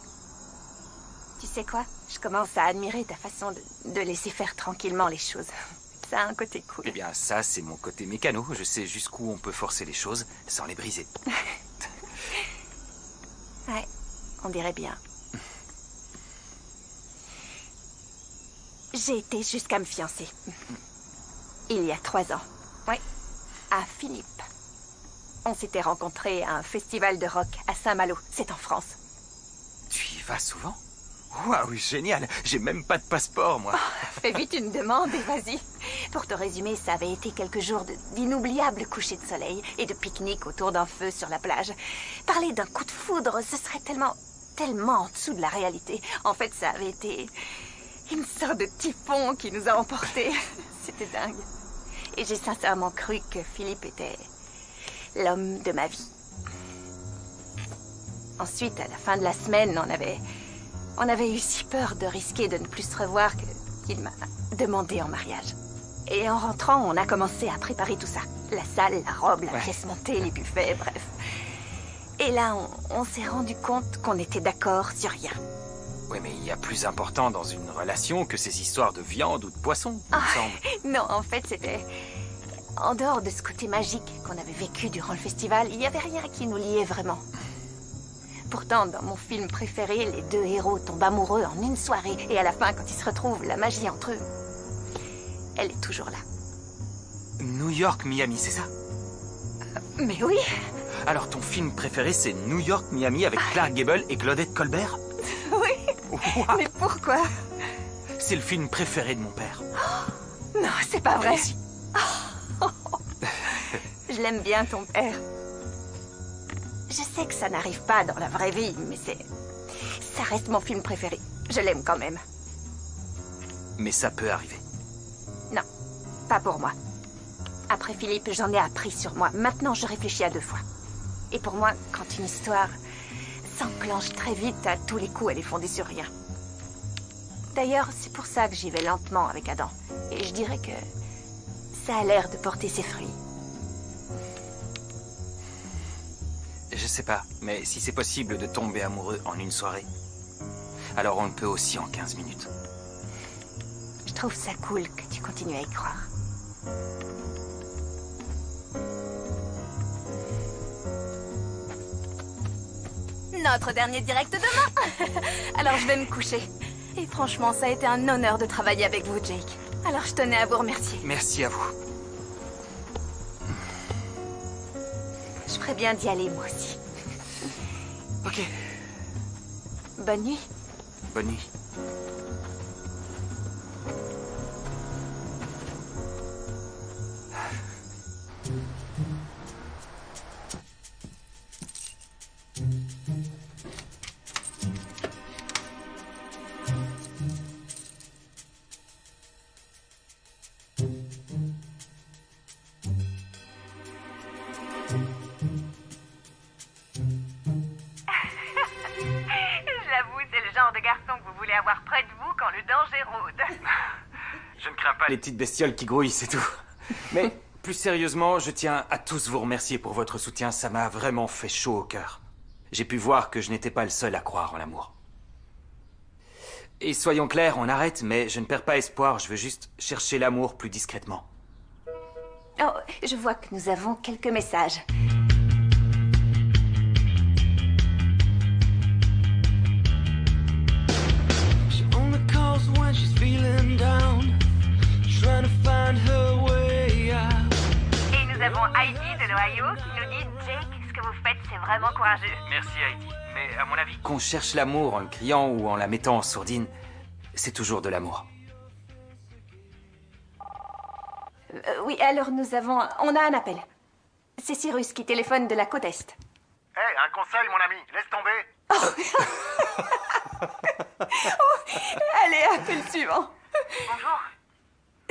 Tu sais quoi? Je commence à admirer ta façon de laisser faire tranquillement les choses. Ça a un côté cool. Eh bien, ça, c'est mon côté mécano. Je sais jusqu'où on peut forcer les choses sans les briser. Ouais, on dirait bien. J'ai été jusqu'à me fiancer. Il y a 3 ans. Oui, à Philippe. On s'était rencontrés à un festival de rock à Saint-Malo. C'est en France. Tu y vas souvent? Waouh, génial. J'ai même pas de passeport, moi. Fais vite une demande et vas-y. Pour te résumer, ça avait été quelques jours d'inoubliables couchers de soleil et de pique-nique autour d'un feu sur la plage. Parler d'un coup de foudre, ce serait tellement en dessous de la réalité. En fait, ça avait été une sorte de typhon qui nous a emportés. C'était dingue. Et j'ai sincèrement cru que Philippe était l'homme de ma vie. Ensuite, à la fin de la semaine, on avait eu si peur de risquer de ne plus se revoir qu'il m'a demandé en mariage. Et en rentrant, on a commencé à préparer tout ça. La salle, la robe, la pièce montée, les buffets, bref. Et là, on s'est rendu compte qu'on était d'accord sur rien. Oui, mais il y a plus important dans une relation que ces histoires de viande ou de poisson, il me semble. Non, en fait, c'était... En dehors de ce côté magique qu'on avait vécu durant le festival, il n'y avait rien qui nous liait vraiment. Pourtant, dans mon film préféré, les deux héros tombent amoureux en une soirée. Et à la fin, quand ils se retrouvent, la magie entre eux, elle est toujours là. New York, Miami, c'est ça? Mais oui. Alors ton film préféré, c'est New York, Miami avec Clark Gable et Claudette Colbert? Oui. Wow. Mais pourquoi? C'est le film préféré de mon père. Non, c'est pas vrai. Si. Je l'aime bien, ton père. Je sais que ça n'arrive pas dans la vraie vie, mais ça reste mon film préféré. Je l'aime quand même. Mais ça peut arriver. Non, pas pour moi. Après Philippe, j'en ai appris sur moi. Maintenant, je réfléchis à 2 fois. Et pour moi, quand une histoire s'enclenche très vite, à tous les coups, elle est fondée sur rien. D'ailleurs, c'est pour ça que j'y vais lentement avec Adam. Et je dirais que ça a l'air de porter ses fruits. Je sais pas, mais si c'est possible de tomber amoureux en une soirée, alors on le peut aussi en 15 minutes. Je trouve ça cool que tu continues à y croire. Notre dernier direct demain. Alors je vais me coucher. Et franchement, ça a été un honneur de travailler avec vous, Jake. Alors je tenais à vous remercier. Merci à vous. Je ferais bien d'y aller, moi aussi. Ok. Bonne nuit. Bonne nuit. J'avoue, c'est le genre de garçon que vous voulez avoir près de vous quand le danger rôde. Je ne crains pas les petites bestioles qui grouillent, c'est tout. Mais plus sérieusement, je tiens à tous vous remercier pour votre soutien. Ça m'a vraiment fait chaud au cœur. J'ai pu voir que je n'étais pas le seul à croire en l'amour. Et soyons clairs, on arrête, mais je ne perds pas espoir. Je veux juste chercher l'amour plus discrètement. Oh, je vois que nous avons quelques messages. She only calls when she's feeling down, trying to find her way out. Et nous avons Heidi de l'Ohio qui nous dit « Jake, ce que vous faites, c'est vraiment courageux. Merci Heidi. Mais à mon avis, qu'on cherche l'amour en le criant ou en la mettant en sourdine, c'est toujours de l'amour. Oui, alors on a un appel. C'est Cyrus qui téléphone de la côte Est. Hé, un conseil, mon ami, laisse tomber. Allez, appel suivant. Bonjour.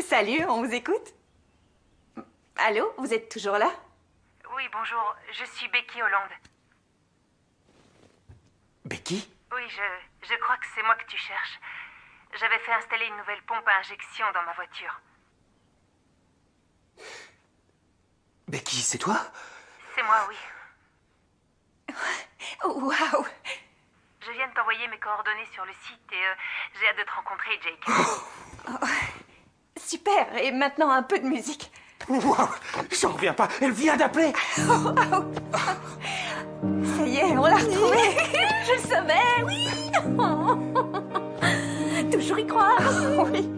Salut, on vous écoute? Allô, vous êtes toujours là? Oui, bonjour. Je suis Becky Holland. Becky? Oui, je crois que c'est moi que tu cherches. J'avais fait installer une nouvelle pompe à injection dans ma voiture. Becky, c'est toi? C'est moi, oui. Waouh! Je viens de t'envoyer mes coordonnées sur le site et j'ai hâte de te rencontrer, Jake. Super, et maintenant un peu de musique. Waouh! J'en reviens pas, elle vient d'appeler! Ça y est, on l'a retrouvée. Je le savais, oui. Toujours y croire. Oui,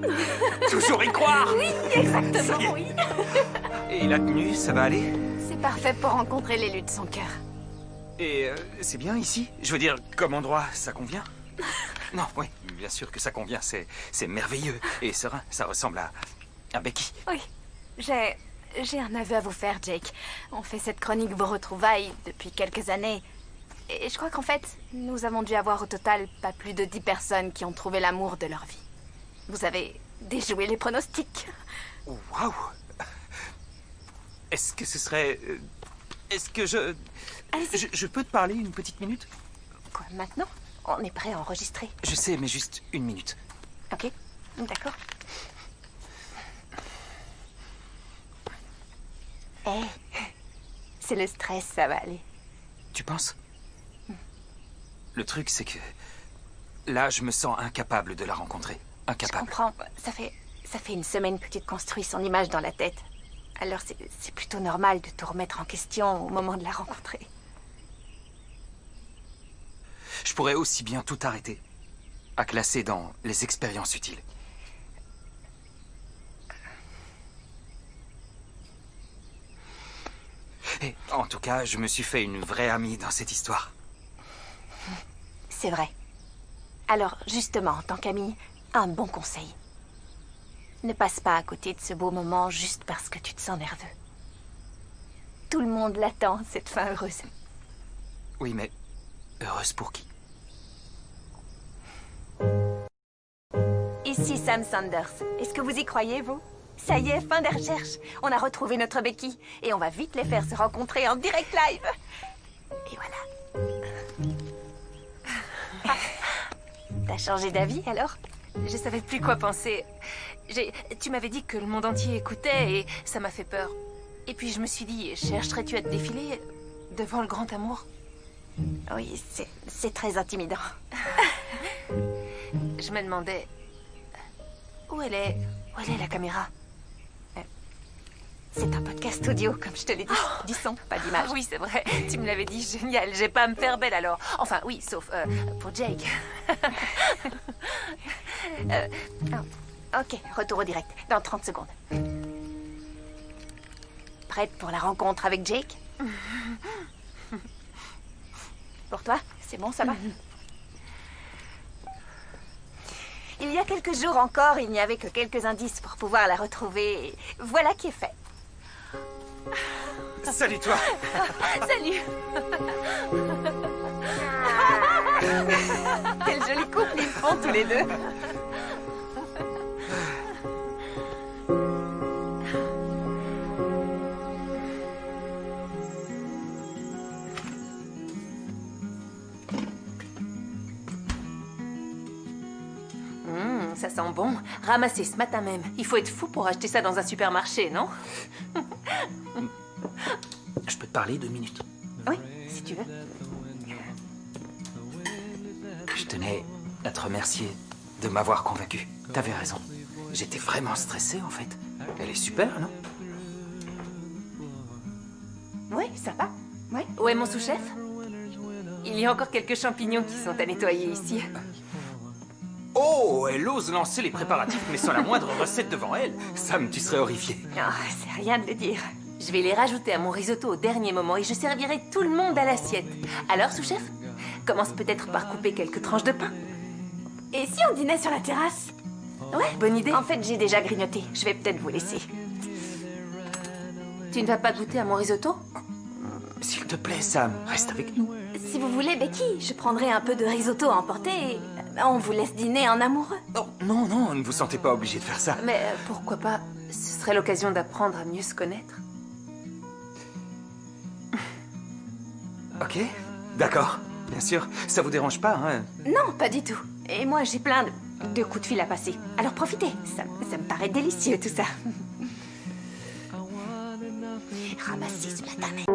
Toujours y croire! Exactement, oui. Et la tenue, ça va aller? C'est parfait pour rencontrer l'élu de son cœur. Et c'est bien ici? Je veux dire, comme endroit, ça convient? Non, oui, bien sûr que ça convient, c'est merveilleux et serein, ça ressemble à Becky. Oui, j'ai un aveu à vous faire, Jake. On fait cette chronique Vos retrouvailles depuis quelques années. Et je crois qu'en fait, nous avons dû avoir au total pas plus de 10 personnes qui ont trouvé l'amour de leur vie. Vous avez déjoué les pronostics. Waouh! Est-ce que ce serait... Est-ce que je peux te parler une petite minute? quoi, maintenant? On est prêt à enregistrer. Je sais, mais juste une minute. Ok, d'accord. C'est le stress, ça va aller. Tu penses? Le truc, c'est que... Là, je me sens incapable de la rencontrer. Je Incapable. comprends. Ça fait une semaine que tu te construis son image dans la tête. Alors c'est plutôt normal de te remettre en question au moment de la rencontrer. Je pourrais aussi bien tout arrêter. À classer dans les expériences utiles. Et en tout cas, je me suis fait une vraie amie dans cette histoire. C'est vrai. Alors, justement, en tant qu'amie, un bon conseil. Ne passe pas à côté de ce beau moment juste parce que tu te sens nerveux. Tout le monde l'attend, cette fin heureuse. Oui, mais heureuse pour qui? Ici Sam Sanders. Est-ce que vous y croyez, vous? Ça y est, fin des recherches. On a retrouvé notre Becky. Et on va vite les faire se rencontrer en direct live. Et voilà. T'as changé d'avis, alors? Je savais plus quoi penser. Tu m'avais dit que le monde entier écoutait et ça m'a fait peur. Et puis je me suis dit, chercherais-tu à te défiler devant le grand amour? Oui, c'est très intimidant. Je me demandais... Où elle est la caméra? C'est un podcast audio, comme je te l'ai dit. Du son, pas d'image. Ah oui, c'est vrai. Tu me l'avais dit, génial. J'ai pas à me faire belle alors. Enfin, oui, sauf pour Jake. Ok, retour au direct. Dans 30 secondes. Prête pour la rencontre avec Jake? Pour toi, c'est bon, ça va? Il y a quelques jours encore, il n'y avait que quelques indices pour pouvoir la retrouver. Et voilà qui est fait. Salut toi. Salut. Quel joli couple ils font tous les deux. Ça sent bon. Ramassé ce matin même. Il faut être fou pour acheter ça dans un supermarché, non? Je peux te parler 2 minutes? Oui, si tu veux. Je tenais à te remercier de m'avoir convaincu. T'avais raison. J'étais vraiment stressé, en fait. Elle est super, non? Oui, ça va. Oui. Où est mon sous-chef? Il y a encore quelques champignons qui sont à nettoyer ici. Oh, elle ose lancer les préparatifs, mais sans la moindre recette devant elle. Sam, tu serais horrifié. Non, c'est rien de le dire. Je vais les rajouter à mon risotto au dernier moment et je servirai tout le monde à l'assiette. Alors, sous-chef, commence peut-être par couper quelques tranches de pain. Et si on dînait sur la terrasse? Ouais, bonne idée. En fait, j'ai déjà grignoté. Je vais peut-être vous laisser. Tu ne vas pas goûter à mon risotto? S'il te plaît, Sam, reste avec nous. Si vous voulez, Becky, je prendrai un peu de risotto à emporter et on vous laisse dîner en amoureux. Oh, non, non, ne vous sentez pas obligé de faire ça. Mais pourquoi pas? Ce serait l'occasion d'apprendre à mieux se connaître. Ok, d'accord, bien sûr. Ça vous dérange pas, hein? Non, pas du tout. Et moi, j'ai plein de coups de fil à passer. Alors profitez, ça me paraît délicieux tout ça. Ramassez ce matin même.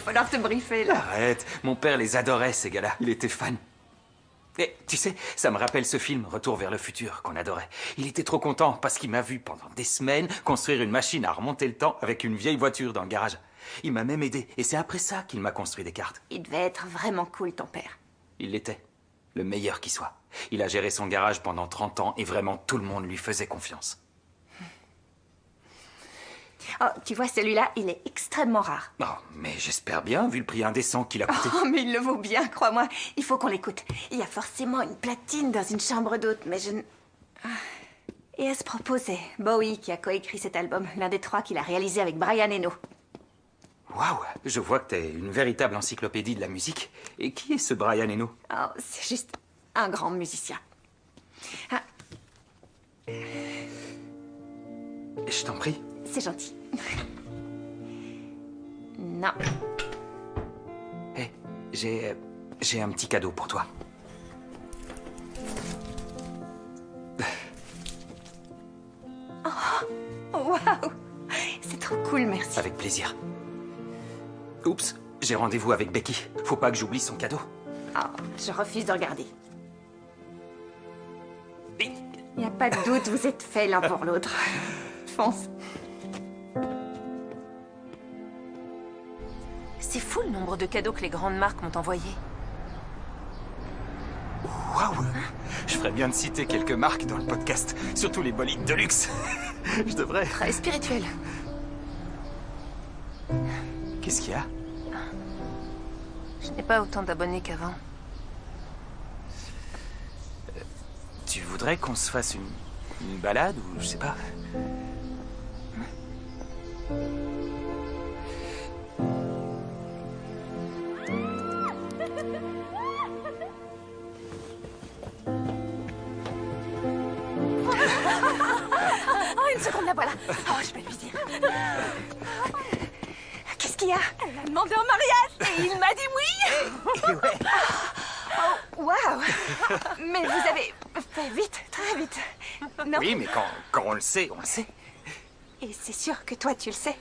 falloir te briefer, là. Arrête, mon père les adorait, ces gars-là. Il était fan. Et tu sais, ça me rappelle ce film, Retour vers le futur, qu'on adorait. Il était trop content parce qu'il m'a vu pendant des semaines construire une machine à remonter le temps avec une vieille voiture dans le garage. Il m'a même aidé, et c'est après ça qu'il m'a construit des cartes. Il devait être vraiment cool, ton père. Il l'était. Le meilleur qui soit. Il a géré son garage pendant 30 ans et vraiment tout le monde lui faisait confiance. Oh, tu vois, celui-là, il est extrêmement rare. Oh, mais j'espère bien, vu le prix indécent qu'il a coûté. Oh, mais il le vaut bien, crois-moi. Il faut qu'on l'écoute. Il y a forcément une platine dans une chambre d'hôte, mais je ne... Et à ce propos, c'est Bowie qui a coécrit cet album, l'un des 3 qu'il a réalisé avec Brian Eno. Waouh, je vois que t'es une véritable encyclopédie de la musique. Et qui est ce Brian Eno? Oh, c'est juste un grand musicien. Ah, Je t'en prie. c'est gentil. Non. Hé, j'ai un petit cadeau pour toi. Waouh! C'est trop cool, merci. Avec plaisir. Oups, j'ai rendez-vous avec Becky. Faut pas que j'oublie son cadeau. Oh, je refuse de regarder. Il n'y a pas de doute, vous êtes faits l'un pour l'autre. Fonce. C'est fou le nombre de cadeaux que les grandes marques m'ont envoyés. Waouh! Je ferais bien de citer quelques marques dans le podcast, surtout les bolides de luxe. Je devrais. Très spirituel. Qu'est-ce qu'il y a? Je n'ai pas autant d'abonnés qu'avant. Tu voudrais qu'on se fasse une balade ou je sais pas? Oh, une seconde, la voilà. Oh, je vais lui dire. Qu'est-ce qu'il y a? Elle m'a demandé en mariage et il m'a dit oui. Oh, waouh. Mais vous avez fait vite, très vite. Non? Oui, mais quand on le sait, on le sait. Et c'est sûr que toi, tu le sais.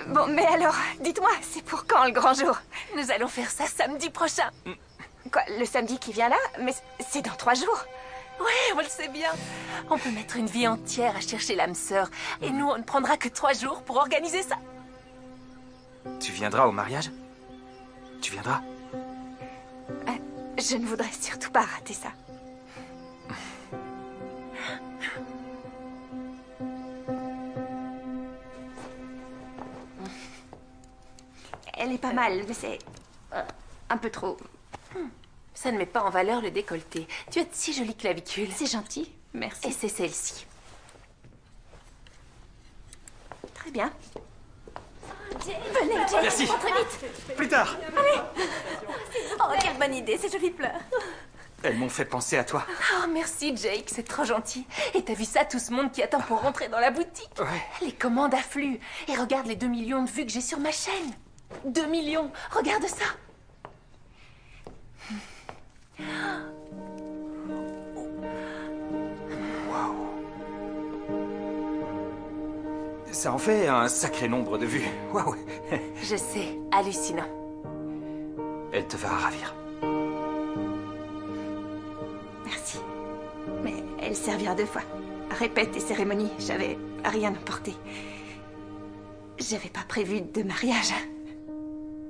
Bon, mais alors, dites-moi, c'est pour quand le grand jour? Nous allons faire ça samedi prochain. Quoi, le samedi qui vient là? Mais c'est dans 3 jours. Ouais, on le sait bien. On peut mettre une vie entière à chercher l'âme sœur. Et nous, on ne prendra que 3 jours pour organiser ça. Tu viendras au mariage? Tu viendras? Je ne voudrais surtout pas rater ça. Elle est pas mal, mais c'est un peu trop. Ça ne met pas en valeur le décolleté. Tu as de si jolies clavicules. C'est gentil, merci. Et c'est celle-ci. Très bien. Venez, Jake, Merci. rentrez vite. Plus tard. Oh, quelle bonne idée, ces jolies fleurs. Elles m'ont fait penser à toi. Oh, merci, Jake. C'est trop gentil. Et t'as vu ça, tout ce monde qui attend pour rentrer dans la boutique? Ouais. Les commandes affluent. Et regarde les 2 millions de vues que j'ai sur ma chaîne. 2 millions. Regarde ça. Ça en fait un sacré nombre de vues. Waouh. Je sais, hallucinant. Elle te va ravir. Merci. Mais elle servira 2 fois. Répète et cérémonie, j'avais rien emporté. J'avais pas prévu de mariage.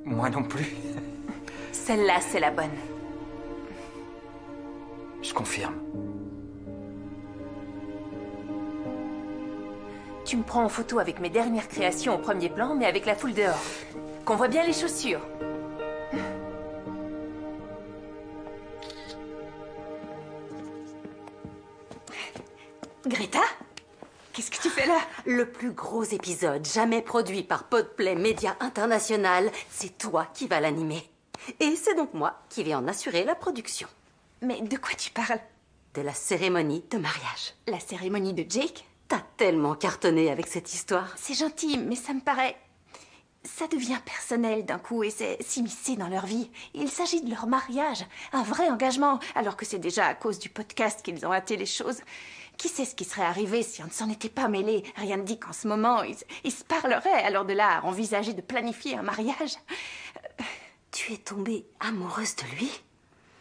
Moi non plus. Celle-là, c'est la bonne. Je confirme. Tu me prends en photo avec mes dernières créations au premier plan, mais avec la foule dehors. Qu'on voit bien les chaussures. Greta? Qu'est-ce que tu fais là? Le plus gros épisode jamais produit par Podplay Média International, c'est toi qui vas l'animer. Et c'est donc moi qui vais en assurer la production. Mais de quoi tu parles? De la cérémonie de mariage. La cérémonie de Jake? T'as tellement cartonné avec cette histoire. C'est gentil, mais ça me paraît... Ça devient personnel d'un coup et c'est s'immiscer dans leur vie. Il s'agit de leur mariage, un vrai engagement, alors que c'est déjà à cause du podcast qu'ils ont hâté les choses. Qui sait ce qui serait arrivé si on ne s'en était pas mêlé? Rien ne dit qu'en ce moment, ils se parleraient, alors de là à envisager de planifier un mariage. Tu es tombée amoureuse de lui?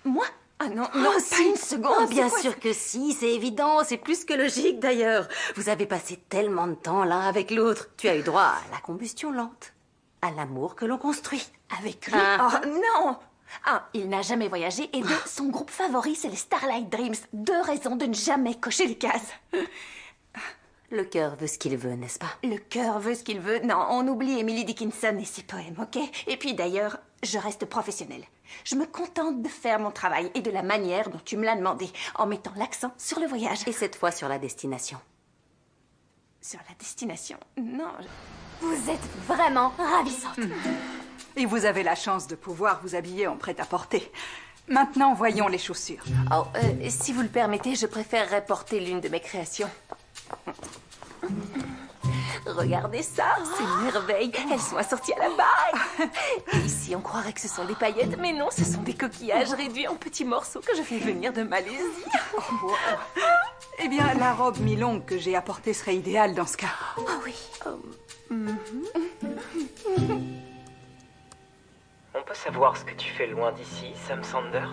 Moi? Ah non, non, si. pas une seconde. Oh, bien c'est quoi, sûr que si, c'est évident, c'est plus que logique d'ailleurs. Vous avez passé tellement de temps l'un avec l'autre. Tu as eu droit à la combustion lente, à l'amour que l'on construit. Avec lui? Oh non! 1, il n'a jamais voyagé, et 2, son groupe favori, c'est les Starlight Dreams. 2 raisons de ne jamais cocher les cases. Le cœur veut ce qu'il veut, n'est-ce pas? Le cœur veut ce qu'il veut. Non, on oublie Emily Dickinson et ses poèmes, ok? Et puis d'ailleurs, je reste professionnelle. Je me contente de faire mon travail et de la manière dont tu me l'as demandé, en mettant l'accent sur le voyage. Et cette fois sur la destination. Sur la destination? Non. Vous êtes vraiment ravissante. Et vous avez la chance de pouvoir vous habiller en prêt-à-porter. Maintenant, voyons les chaussures. Oh, si vous le permettez, je préférerais porter l'une de mes créations. Regardez ça, ces merveilles. Elles sont assorties à la bague. Et ici, on croirait que ce sont des paillettes, mais non, ce sont des coquillages réduits en petits morceaux que je fais venir de Malaisie. Eh bien, la robe mi-longue que j'ai apportée serait idéale dans ce cas. Oh oui. On peut savoir ce que tu fais loin d'ici, Sam Sanders?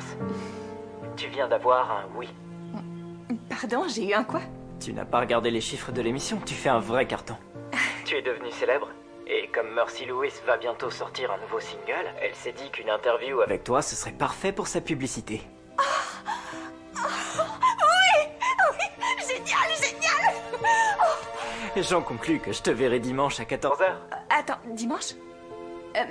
Tu viens d'avoir un oui. Pardon, j'ai eu un quoi? Tu n'as pas regardé les chiffres de l'émission, tu fais un vrai carton. Tu es devenu célèbre, et comme Mercy Lewis va bientôt sortir un nouveau single, elle s'est dit qu'une interview avec toi, ce serait parfait pour sa publicité. Génial, génial. J'en conclus que je te verrai dimanche à 14h. Attends, dimanche?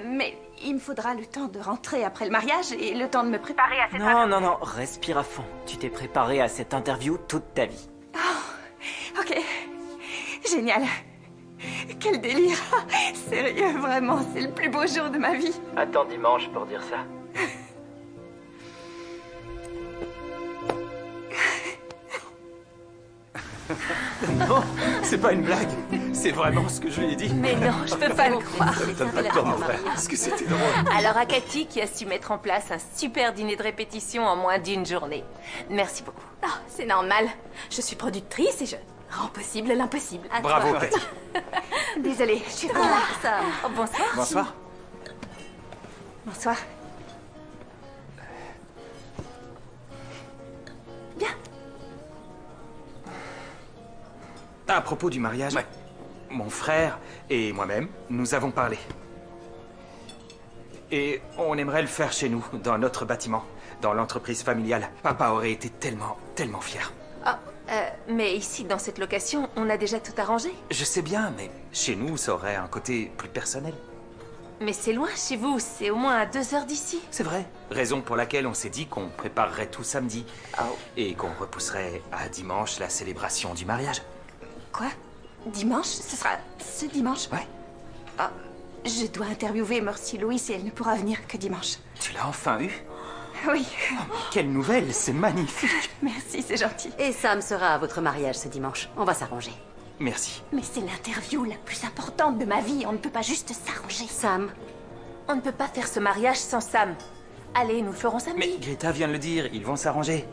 Mais il me faudra le temps de rentrer après le mariage et le temps de me préparer à cette Non, respire à fond. Tu t'es préparé à cette interview toute ta vie. Oh, ok. Génial. Quel délire. Sérieux, vraiment, c'est le plus beau jour de ma vie. Attends dimanche pour dire ça. Non, c'est pas une blague. C'est vraiment ce que je lui ai dit. Mais non, je peux pas le croire. Ça m'étonne pas de toi, mon frère. Est-ce que c'était drôle? Alors à Cathy qui a su mettre en place un super dîner de répétition en moins d'une journée. Merci beaucoup. Oh, c'est normal. Je suis productrice et je rends possible l'impossible. À Bravo, toi. Cathy. Désolée, je suis vraiment... Sam. Oh, bonsoir. Bonsoir. Bonsoir. Bien. À propos du mariage, mon frère et moi-même, nous avons parlé. Et on aimerait le faire chez nous, dans notre bâtiment, dans l'entreprise familiale. Papa aurait été tellement fier. Mais ici, dans cette location, on a déjà tout arrangé. Je sais bien, mais chez nous, ça aurait un côté plus personnel. Mais c'est loin chez vous, c'est au moins à 2 heures d'ici. C'est vrai. Raison pour laquelle on s'est dit qu'on préparerait tout samedi. Et qu'on repousserait à dimanche la célébration du mariage. Quoi? Dimanche? Ce sera ce dimanche? Ouais. Ah, je dois interviewer Mercy Lewis et elle ne pourra venir que dimanche. Tu l'as enfin eu? Oui. Quelle nouvelle, c'est magnifique. Merci, c'est gentil. Et Sam sera à votre mariage ce dimanche. On va s'arranger. Merci. Mais c'est l'interview la plus importante de ma vie. On ne peut pas juste s'arranger. Sam, On ne peut pas faire ce mariage sans Sam. Allez, nous le ferons samedi. Mais Greta vient de le dire, ils vont s'arranger.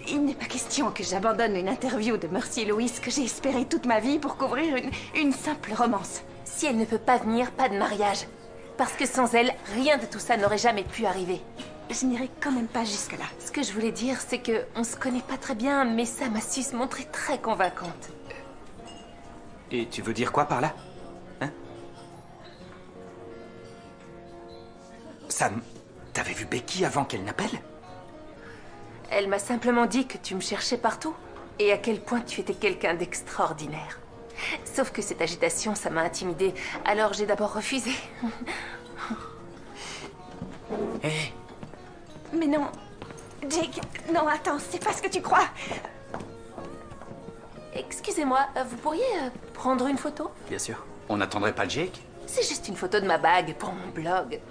Il n'est pas question que j'abandonne une interview de Mercy Lewis que j'ai espérée toute ma vie pour couvrir une simple romance. Si elle ne peut pas venir, pas de mariage. Parce que sans elle, rien de tout ça n'aurait jamais pu arriver. Je n'irai quand même pas jusque-là. Ce que je voulais dire, c'est que on se connaît pas très bien, mais Sam a su se montrer très convaincante. Et tu veux dire quoi par là? Hein? Sam, t'avais vu Becky avant qu'elle n'appelle? Elle m'a simplement dit que tu me cherchais partout et à quel point tu étais quelqu'un d'extraordinaire. Sauf que cette agitation, ça m'a intimidée, alors j'ai d'abord refusé. Hé, Mais non, Jake, non, attends, c'est pas ce que tu crois. Excusez-moi, vous pourriez prendre une photo? Bien sûr. On n'attendrait pas le Jake? C'est juste une photo de ma bague pour mon blog.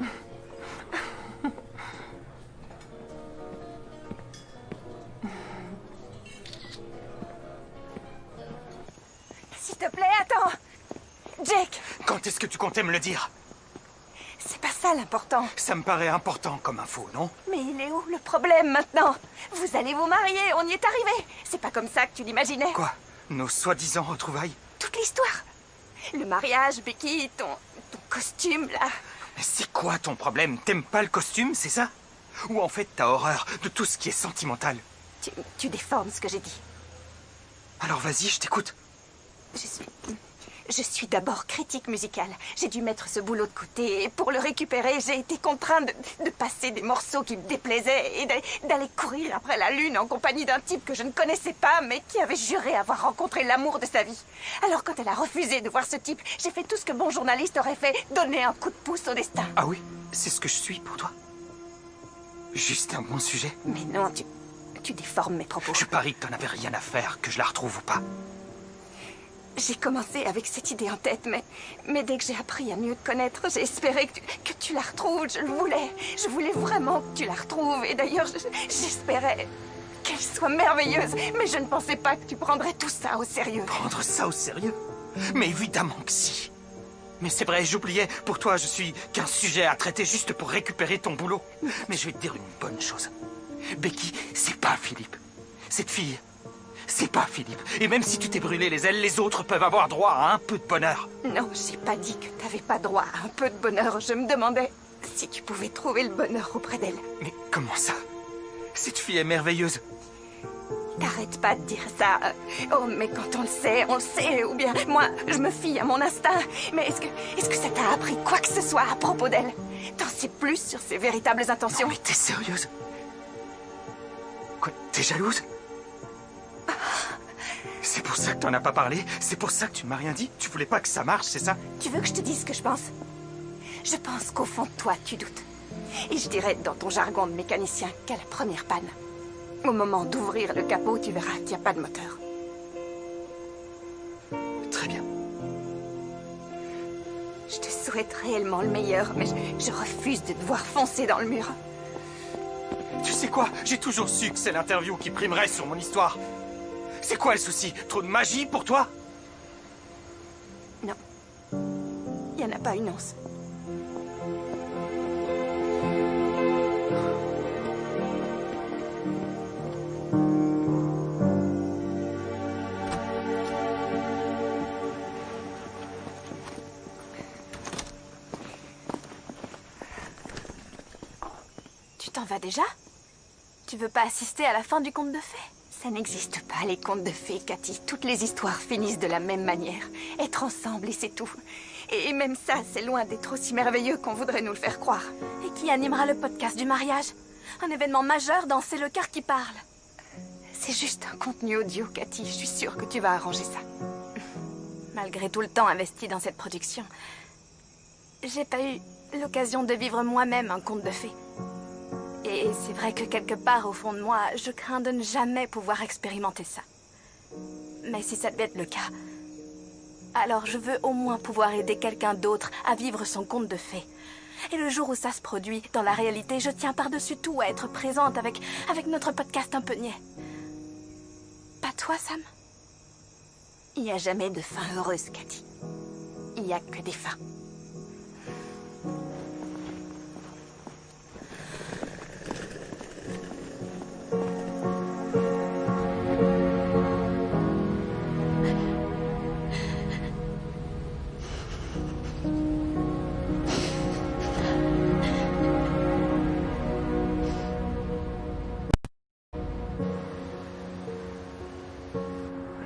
S'il te plaît, attends. Jake, quand est-ce que tu comptais me le dire? c'est pas ça l'important. Ça me paraît important comme info, non? Mais il est où le problème maintenant? Vous allez vous marier, on y est arrivé. C'est pas comme ça que tu l'imaginais. Quoi? Nos soi-disant retrouvailles? Toute l'histoire. Le mariage, Becky, ton costume, là. Mais c'est quoi ton problème? T'aimes pas le costume, c'est ça? Ou en fait t'as horreur de tout ce qui est sentimental? Tu déformes ce que j'ai dit. Alors vas-y, je t'écoute. Je suis Je suis d'abord critique musicale. J'ai dû mettre ce boulot de côté et pour le récupérer, j'ai été contrainte de passer des morceaux qui me déplaisaient et d'aller courir après la lune en compagnie d'un type que je ne connaissais pas mais qui avait juré avoir rencontré l'amour de sa vie. Alors quand elle a refusé de voir ce type, j'ai fait tout ce que bon journaliste aurait fait, donner un coup de pouce au destin. Ah oui, c'est ce que je suis pour toi. Juste un bon sujet. Mais non, tu déformes mes propos. Je parie que t'en avais rien à faire, que je la retrouve ou pas. J'ai commencé avec cette idée en tête, mais dès que j'ai appris à mieux te connaître, j'ai espéré que tu la retrouves. Je le voulais. Je voulais vraiment que tu la retrouves. Et d'ailleurs, j'espérais qu'elle soit merveilleuse. Mais je ne pensais pas que tu prendrais tout ça au sérieux. Prendre ça au sérieux? Mais évidemment que si. Mais c'est vrai, j'oubliais. Pour toi, je suis qu'un sujet à traiter juste pour récupérer ton boulot. Mais je vais te dire une bonne chose. Becky, c'est pas Philippe. Cette fille... c'est pas Philippe. Et même si tu t'es brûlé les ailes, les autres peuvent avoir droit à un peu de bonheur. Non, j'ai pas dit que t'avais pas droit à un peu de bonheur. Je me demandais si tu pouvais trouver le bonheur auprès d'elle. Mais comment ça? Cette fille est merveilleuse. T'arrêtes pas de dire ça. Oh, mais quand on le sait, ou bien moi, je me fie à mon instinct. Mais est-ce que ça t'a appris quoi que ce soit à propos d'elle? T'en sais plus sur ses véritables intentions? Non, mais t'es sérieuse? Quoi, t'es jalouse? C'est pour ça que t'en as pas parlé? C'est pour ça que tu m'as rien dit? Tu voulais pas que ça marche, c'est ça? Tu veux que je te dise ce que je pense? Je pense qu'au fond de toi, tu doutes. Et je dirais, dans ton jargon de mécanicien, qu'à la première panne, au moment d'ouvrir le capot, tu verras qu'il n'y a pas de moteur. Très bien. Je te souhaite réellement le meilleur, mais je refuse de te voir foncer dans le mur. Tu sais quoi? J'ai toujours su que c'est l'interview qui primerait sur mon histoire. C'est quoi le souci? Trop de magie pour toi? Non. Il n'y en a pas une once. Tu t'en vas déjà? Tu veux pas assister à la fin du conte de fées? Ça n'existe pas, les contes de fées, Cathy. Toutes les histoires finissent de la même manière. Être ensemble et c'est tout. Et même ça, c'est loin d'être aussi merveilleux qu'on voudrait nous le faire croire. Et qui animera le podcast du mariage? Un événement majeur dans C'est le cœur qui parle. C'est juste un contenu audio, Cathy. Je suis sûre que tu vas arranger ça. Malgré tout le temps investi dans cette production, j'ai pas eu l'occasion de vivre moi-même un conte de fées. Et c'est vrai que quelque part, au fond de moi, je crains de ne jamais pouvoir expérimenter ça. Mais si ça devait être le cas, alors je veux au moins pouvoir aider quelqu'un d'autre à vivre son conte de fées. Et le jour où ça se produit, dans la réalité, je tiens par-dessus tout à être présente avec notre podcast un peu niais. Pas toi, Sam? Il n'y a jamais de fin heureuse, Cathy. Il n'y a que des fins.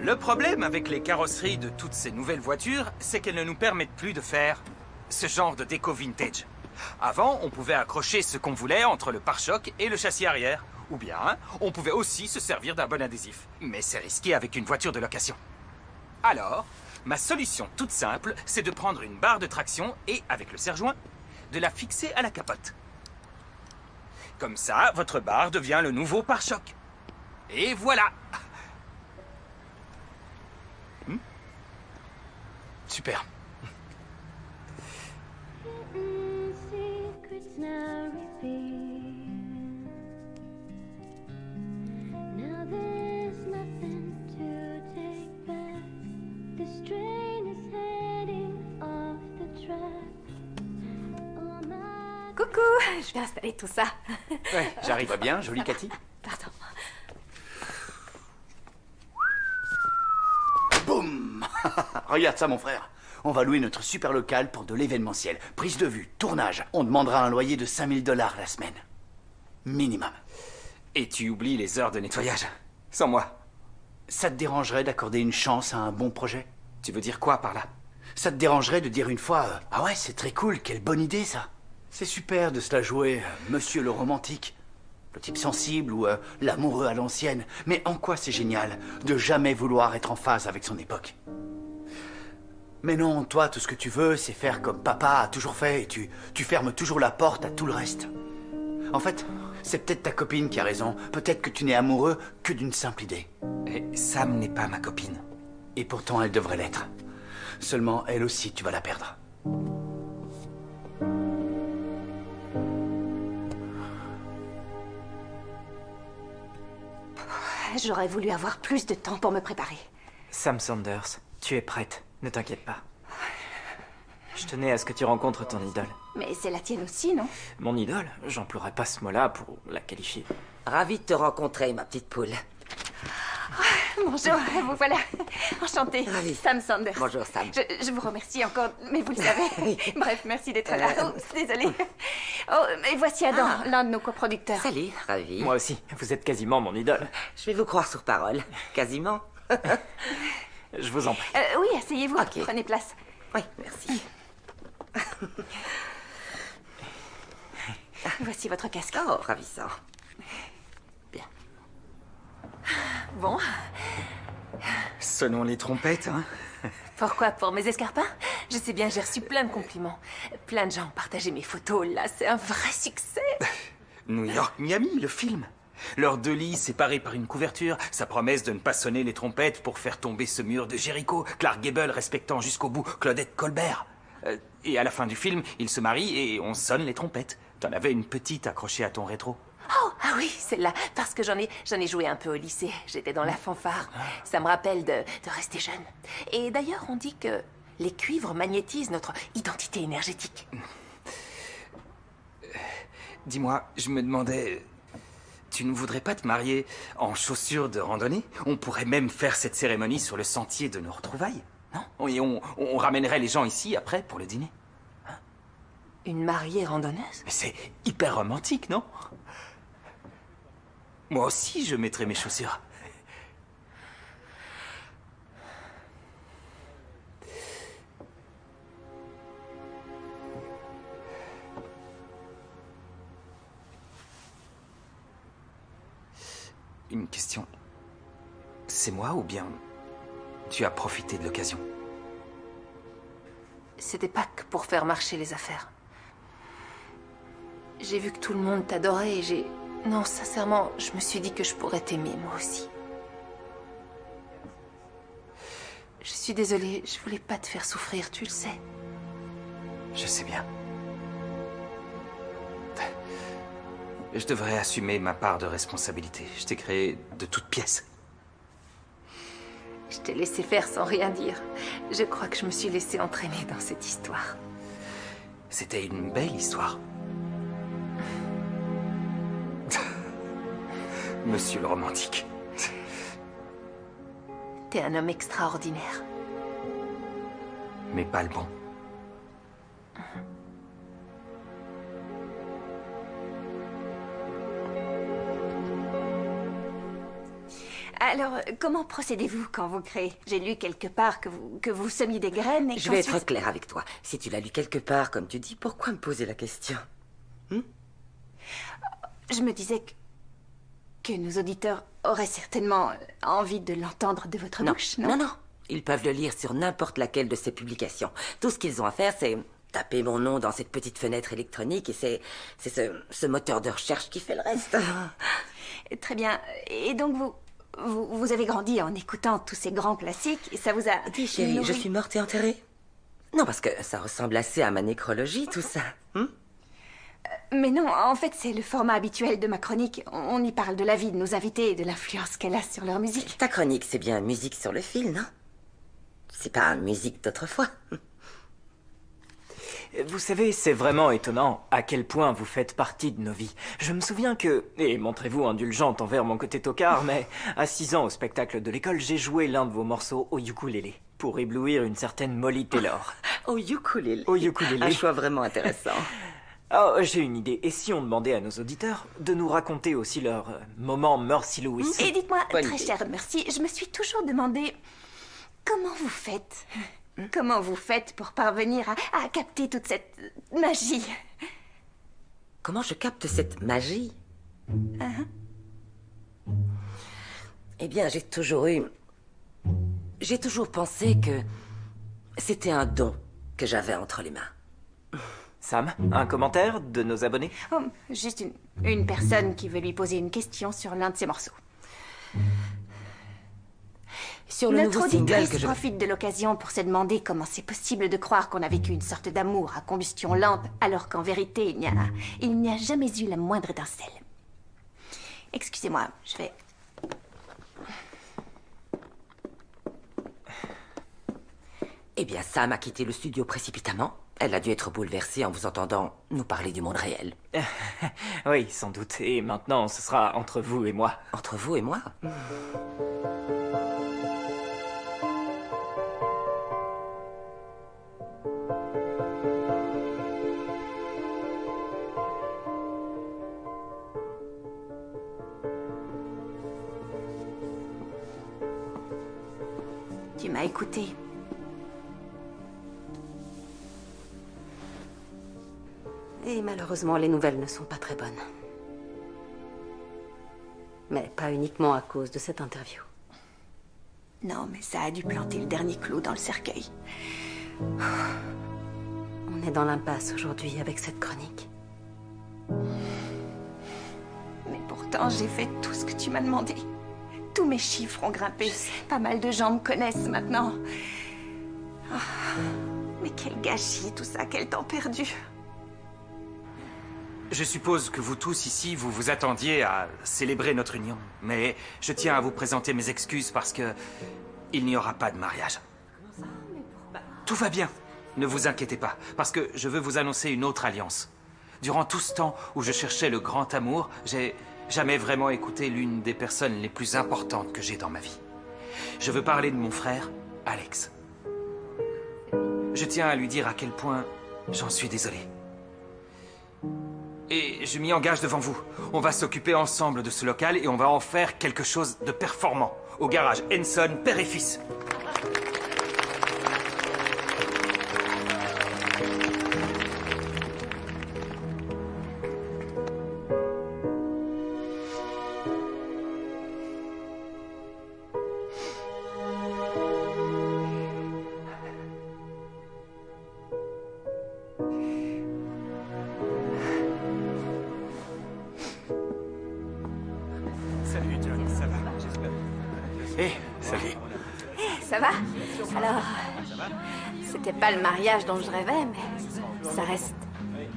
Le problème avec les carrosseries de toutes ces nouvelles voitures, c'est qu'elles ne nous permettent plus de faire ce genre de déco vintage. Avant, on pouvait accrocher ce qu'on voulait entre le pare-choc et le châssis arrière. Ou bien, on pouvait aussi se servir d'un bon adhésif. Mais c'est risqué avec une voiture de location. Alors, ma solution toute simple, c'est de prendre une barre de traction et, avec le serre-joint, de la fixer à la capote. Comme ça, votre barre devient le nouveau pare-choc. Et voilà! Super. Coucou, je vais installer tout ça. Ouais, j'arrive bien, jolie Cathy. Pardon. Boum. Regarde ça, mon frère. On va louer notre super local pour de l'événementiel. Prise de vue, tournage. On demandera un loyer de 5 000 $ la semaine. Minimum. Et tu oublies les heures de nettoyage. Sans moi. Ça te dérangerait d'accorder une chance à un bon projet? Tu veux dire quoi par là? Ça te dérangerait de dire une fois ah ouais, c'est très cool, quelle bonne idée ça. C'est super de se la jouer, monsieur le romantique. Le type sensible ou l'amoureux à l'ancienne. Mais en quoi c'est génial de jamais vouloir être en phase avec son époque? Mais non, toi, tout ce que tu veux, c'est faire comme papa a toujours fait et tu fermes toujours la porte à tout le reste. En fait, c'est peut-être ta copine qui a raison. Peut-être que tu n'es amoureux que d'une simple idée. Et Sam n'est pas ma copine. Et pourtant, elle devrait l'être. Seulement, elle aussi, tu vas la perdre. J'aurais voulu avoir plus de temps pour me préparer. Sam Sanders, tu es prête, ne t'inquiète pas. Je tenais à ce que tu rencontres ton idole. Mais c'est la tienne aussi, non? Mon idole? J'emploierais pas ce mot-là pour la qualifier. Ravie de te rencontrer, ma petite poule. Bonjour, vous voilà. Enchantée. Ravie. Sam Sanders. Bonjour, Sam. Je vous remercie encore, mais vous le savez. Bref, merci d'être là. Oh, désolée. Oh, et voici Adam, l'un de nos coproducteurs. Salut, ravie. Moi aussi, vous êtes quasiment mon idole. Je vais vous croire sur parole. Quasiment. Je vous en prie. Oui, asseyez-vous. Ok. Prenez place. Oui, merci. Voici votre casque. Oh, ravissant. Bon. Selon les trompettes, hein. Pourquoi? Pour mes escarpins? Je sais bien, j'ai reçu plein de compliments. Plein de gens ont partagé mes photos, là, c'est un vrai succès. New York, Miami, le film. Leurs deux lits séparés par une couverture, sa promesse de ne pas sonner les trompettes pour faire tomber ce mur de Jéricho, Clark Gable respectant jusqu'au bout Claudette Colbert. Et à la fin du film, ils se marient et on sonne les trompettes. T'en avais une petite accrochée à ton rétro. Oh, ah oui, celle-là, parce que j'en ai joué un peu au lycée. J'étais dans la fanfare. Ça me rappelle de rester jeune. Et d'ailleurs, on dit que les cuivres magnétisent notre identité énergétique. Dis-moi, je me demandais... Tu ne voudrais pas te marier en chaussures de randonnée? On pourrait même faire cette cérémonie sur le sentier de nos retrouvailles, non? Et on ramènerait les gens ici après pour le dîner. Une mariée randonneuse? Mais c'est hyper romantique, non? Moi aussi, je mettrais mes chaussures. Une question. C'est moi ou bien tu as profité de l'occasion? C'était pas que pour faire marcher les affaires. J'ai vu que tout le monde t'adorait et j'ai... Non, sincèrement, je me suis dit que je pourrais t'aimer, moi aussi. Je suis désolée, je voulais pas te faire souffrir, tu le sais. Je sais bien. Je devrais assumer ma part de responsabilité. Je t'ai créé de toutes pièces. Je t'ai laissé faire sans rien dire. Je crois que je me suis laissée entraîner dans cette histoire. C'était une belle histoire. Monsieur le romantique. T'es un homme extraordinaire. Mais pas le bon. Alors, comment procédez-vous quand vous créez? J'ai lu quelque part que vous semiez des graines et Je vais être claire avec toi. Si tu l'as lu quelque part, comme tu dis, pourquoi me poser la question? Je me disais que nos auditeurs auraient certainement envie de l'entendre de votre bouche, non? Non. Ils peuvent le lire sur n'importe laquelle de ces publications. Tout ce qu'ils ont à faire, c'est taper mon nom dans cette petite fenêtre électronique et c'est ce moteur de recherche qui fait le reste. Très bien. Et donc vous avez grandi en écoutant tous ces grands classiques et ça vous a... Dis chérie, je suis morte et enterrée? Non, parce que ça ressemble assez à ma nécrologie, tout ça. Mais non, en fait, c'est le format habituel de ma chronique. On y parle de la vie de nos invités et de l'influence qu'elle a sur leur musique. Ta chronique, c'est bien musique sur le fil, non? C'est pas musique d'autrefois. Vous savez, c'est vraiment étonnant à quel point vous faites partie de nos vies. Je me souviens que, et montrez-vous indulgente envers mon côté tocard, mais à 6 ans au spectacle de l'école, j'ai joué l'un de vos morceaux au ukulélé pour éblouir une certaine Molly Taylor. Au ukulélé? Au ukulélé. Un choix vraiment intéressant. Oh, j'ai une idée. Et si on demandait à nos auditeurs de nous raconter aussi leur moment Mercy Lewis? Et dites-moi, très chère Mercy, je me suis toujours demandé comment vous faites Comment vous faites pour parvenir à capter toute cette magie? Comment je capte cette magie? Eh bien, j'ai toujours pensé que c'était un don que j'avais entre les mains. Sam, un commentaire de nos abonnés? Oh, juste une personne qui veut lui poser une question sur l'un de ses morceaux. Sur le Notre nouveau single auditrice que je... profite de l'occasion pour se demander comment c'est possible de croire qu'on a vécu une sorte d'amour à combustion lente, alors qu'en vérité, il n'y a jamais eu la moindre étincelle. Excusez-moi, je vais... Eh bien, Sam a quitté le studio précipitamment. Elle a dû être bouleversée en vous entendant nous parler du monde réel. Oui, sans doute. Et maintenant, ce sera entre vous et moi. Entre vous et moi? Tu m'as écouté. Et malheureusement, les nouvelles ne sont pas très bonnes. Mais pas uniquement à cause de cette interview. Non, mais ça a dû planter le dernier clou dans le cercueil. On est dans l'impasse aujourd'hui avec cette chronique. Mais pourtant, j'ai fait tout ce que tu m'as demandé. Tous mes chiffres ont grimpé. Pas mal de gens me connaissent maintenant. Oh, mais quel gâchis tout ça, quel temps perdu. Je suppose que vous tous ici, vous vous attendiez à célébrer notre union. Mais je tiens à vous présenter mes excuses parce que il n'y aura pas de mariage. Tout va bien. Ne vous inquiétez pas, parce que je veux vous annoncer une autre alliance. Durant tout ce temps où je cherchais le grand amour, j'ai jamais vraiment écouté l'une des personnes les plus importantes que j'ai dans ma vie. Je veux parler de mon frère, Alex. Je tiens à lui dire à quel point j'en suis désolé. Et je m'y engage devant vous. On va s'occuper ensemble de ce local et on va en faire quelque chose de performant. Au garage Henson, père et fils. Salut John, ça va? Hé, salut. Ça va? Alors, c'était pas le mariage dont je rêvais, mais ça reste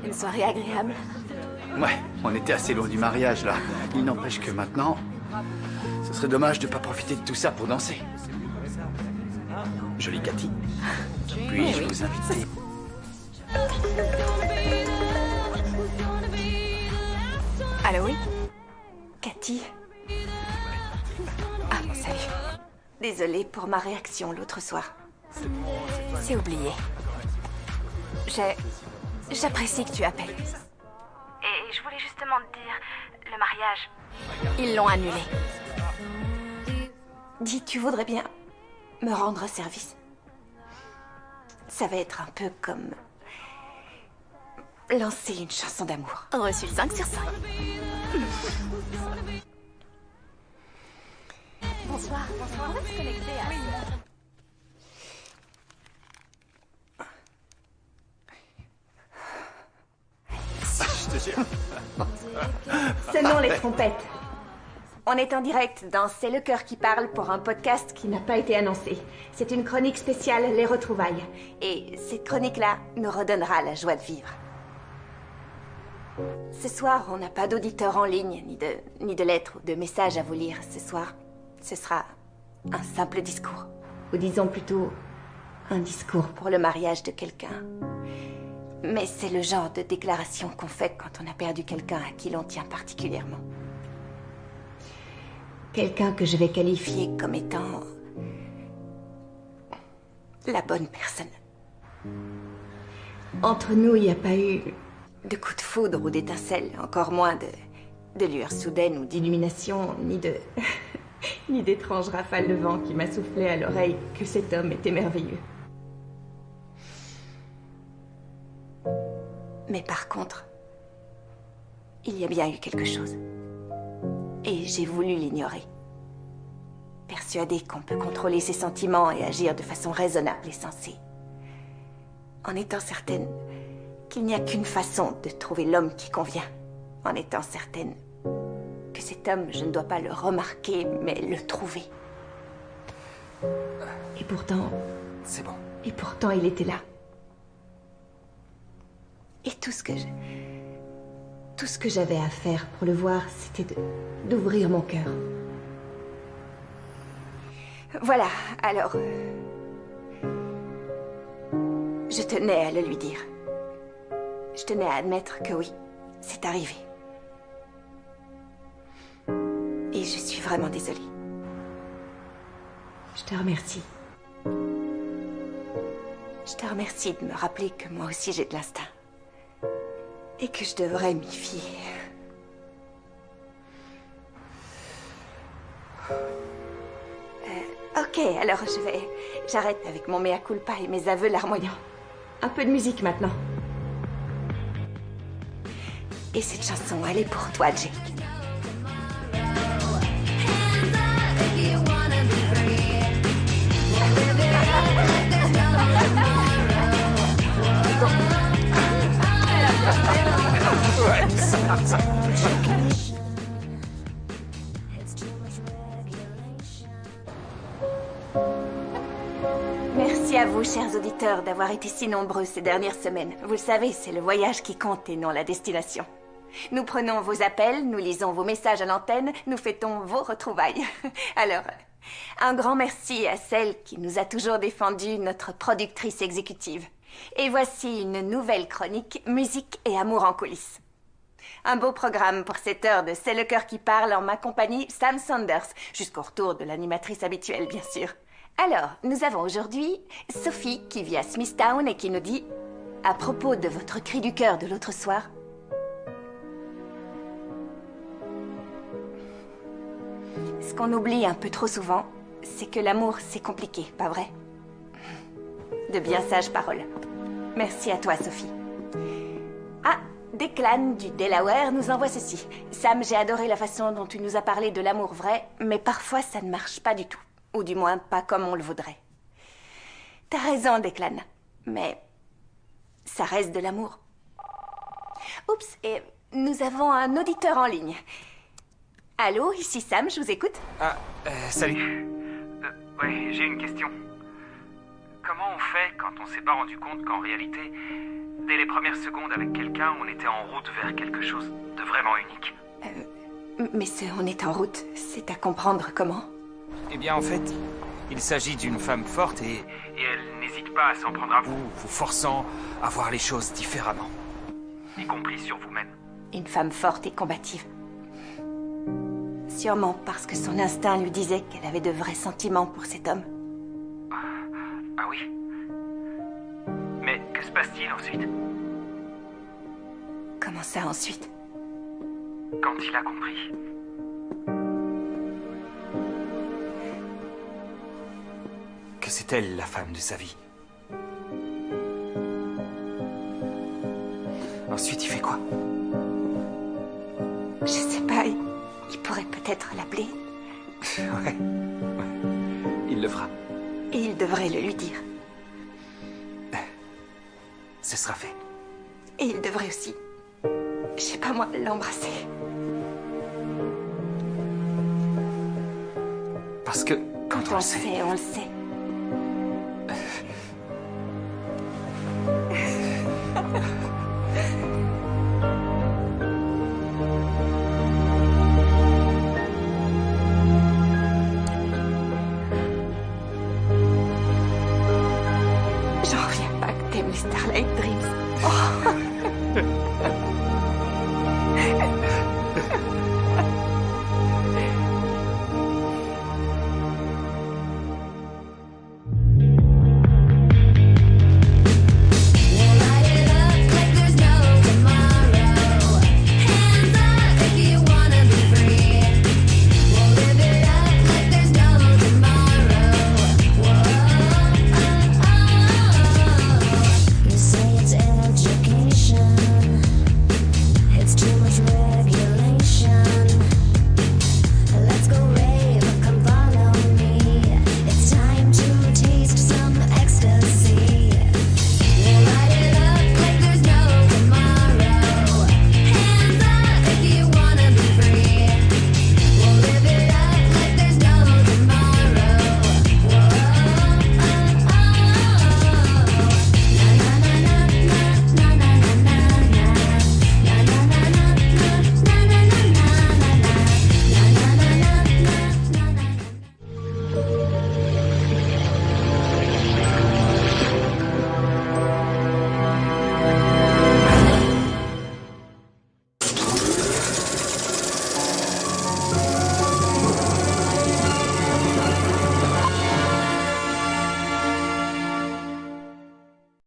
une soirée agréable. Ouais, on était assez loin du mariage, là. Il n'empêche que maintenant, ce serait dommage de pas profiter de tout ça pour danser. Jolie Cathy. Puis-je vous inviter? Allô, oui? Cathy? Ah, salut. Désolée pour ma réaction l'autre soir. C'est oublié. J'apprécie que tu appelles. Et je voulais justement te dire, le mariage, ils l'ont annulé. Dis, tu voudrais bien me rendre service? Ça va être un peu comme lancer une chanson d'amour. Reçu 5 sur 5. Bonsoir, bonsoir. On va se connecter à... Je te jure. Sonnons les trompettes. On est en direct dans C'est le cœur qui parle pour un podcast qui n'a pas été annoncé. C'est une chronique spéciale, Les Retrouvailles. Et cette chronique-là nous redonnera la joie de vivre. Ce soir, on n'a pas d'auditeurs en ligne, ni de lettres ou de messages à vous lire. Ce soir, ce sera un simple discours. Ou disons plutôt un discours pour le mariage de quelqu'un. Mais c'est le genre de déclaration qu'on fait quand on a perdu quelqu'un à qui l'on tient particulièrement. Quelqu'un que je vais qualifier comme étant la bonne personne. Entre nous, il n'y a pas eu de coup de foudre ou d'étincelle, encore moins de lueur soudaine ou d'illumination, ni d'étranges rafales de vent qui m'a soufflé à l'oreille que cet homme était merveilleux. Mais par contre, il y a bien eu quelque chose. Et j'ai voulu l'ignorer. Persuadée qu'on peut contrôler ses sentiments et agir de façon raisonnable et sensée. En étant certaine qu'il n'y a qu'une façon de trouver l'homme qui convient. En étant certaine que cet homme, je ne dois pas le remarquer, mais le trouver. Et pourtant... C'est bon. Et pourtant, il était là. Et tout ce que j'avais à faire pour le voir, c'était d'ouvrir mon cœur. Voilà, alors... je tenais à le lui dire. Je tenais à admettre que oui, c'est arrivé. Et je suis vraiment désolée. Je te remercie. Je te remercie de me rappeler que moi aussi j'ai de l'instinct. Et que je devrais m'y fier. Ok, alors j'arrête avec mon mea culpa et mes aveux larmoyants. Un peu de musique maintenant. Et cette chanson, elle est pour toi, Jake. Merci à vous, chers auditeurs, d'avoir été si nombreux ces dernières semaines. Vous le savez, c'est le voyage qui compte et non la destination. Nous prenons vos appels, nous lisons vos messages à l'antenne, nous fêtons vos retrouvailles. Alors, un grand merci à celle qui nous a toujours défendu, notre productrice exécutive. Et voici une nouvelle chronique, musique et amour en coulisses. Un beau programme pour cette heure de C'est le cœur qui parle en ma compagnie, Sam Sanders, jusqu'au retour de l'animatrice habituelle, bien sûr. Alors, nous avons aujourd'hui Sophie qui vit à Smithtown et qui nous dit « À propos de votre cri du cœur de l'autre soir, ce qu'on oublie un peu trop souvent, c'est que l'amour, c'est compliqué, pas vrai? De bien sages paroles. Merci à toi, Sophie. Ah, Declan du Delaware nous envoie ceci. Sam, j'ai adoré la façon dont tu nous as parlé de l'amour vrai, mais parfois ça ne marche pas du tout. Ou du moins, pas comme on le voudrait. T'as raison, Declan. Mais ça reste de l'amour. Oups, et nous avons un auditeur en ligne. Allô, ici Sam, je vous écoute. Ah, salut. Ouais, j'ai une question. Comment on fait quand on s'est pas rendu compte qu'en réalité, dès les premières secondes avec quelqu'un, on était en route vers quelque chose de vraiment unique? Mais ce on est en route, c'est à comprendre comment. Eh bien, en fait, il s'agit d'une femme forte et elle n'hésite pas à s'en prendre à vous, vous forçant à voir les choses différemment. Y compris sur vous-même. Une femme forte et combative. Sûrement parce que son instinct lui disait qu'elle avait de vrais sentiments pour cet homme. Ah oui? Mais que se passe-t-il ensuite? Comment ça ensuite? Quand il a compris. Que c'est elle la femme de sa vie. Ensuite, il fait quoi? Je sais pas, il pourrait peut-être l'appeler. Ouais. Il le fera. Et il devrait le lui dire. Ce sera fait. Et il devrait aussi, je sais pas moi, l'embrasser. Parce que quand on le sait... on le sait. J'en reviens pas que t'aimes les Starlight Dreams. Oh.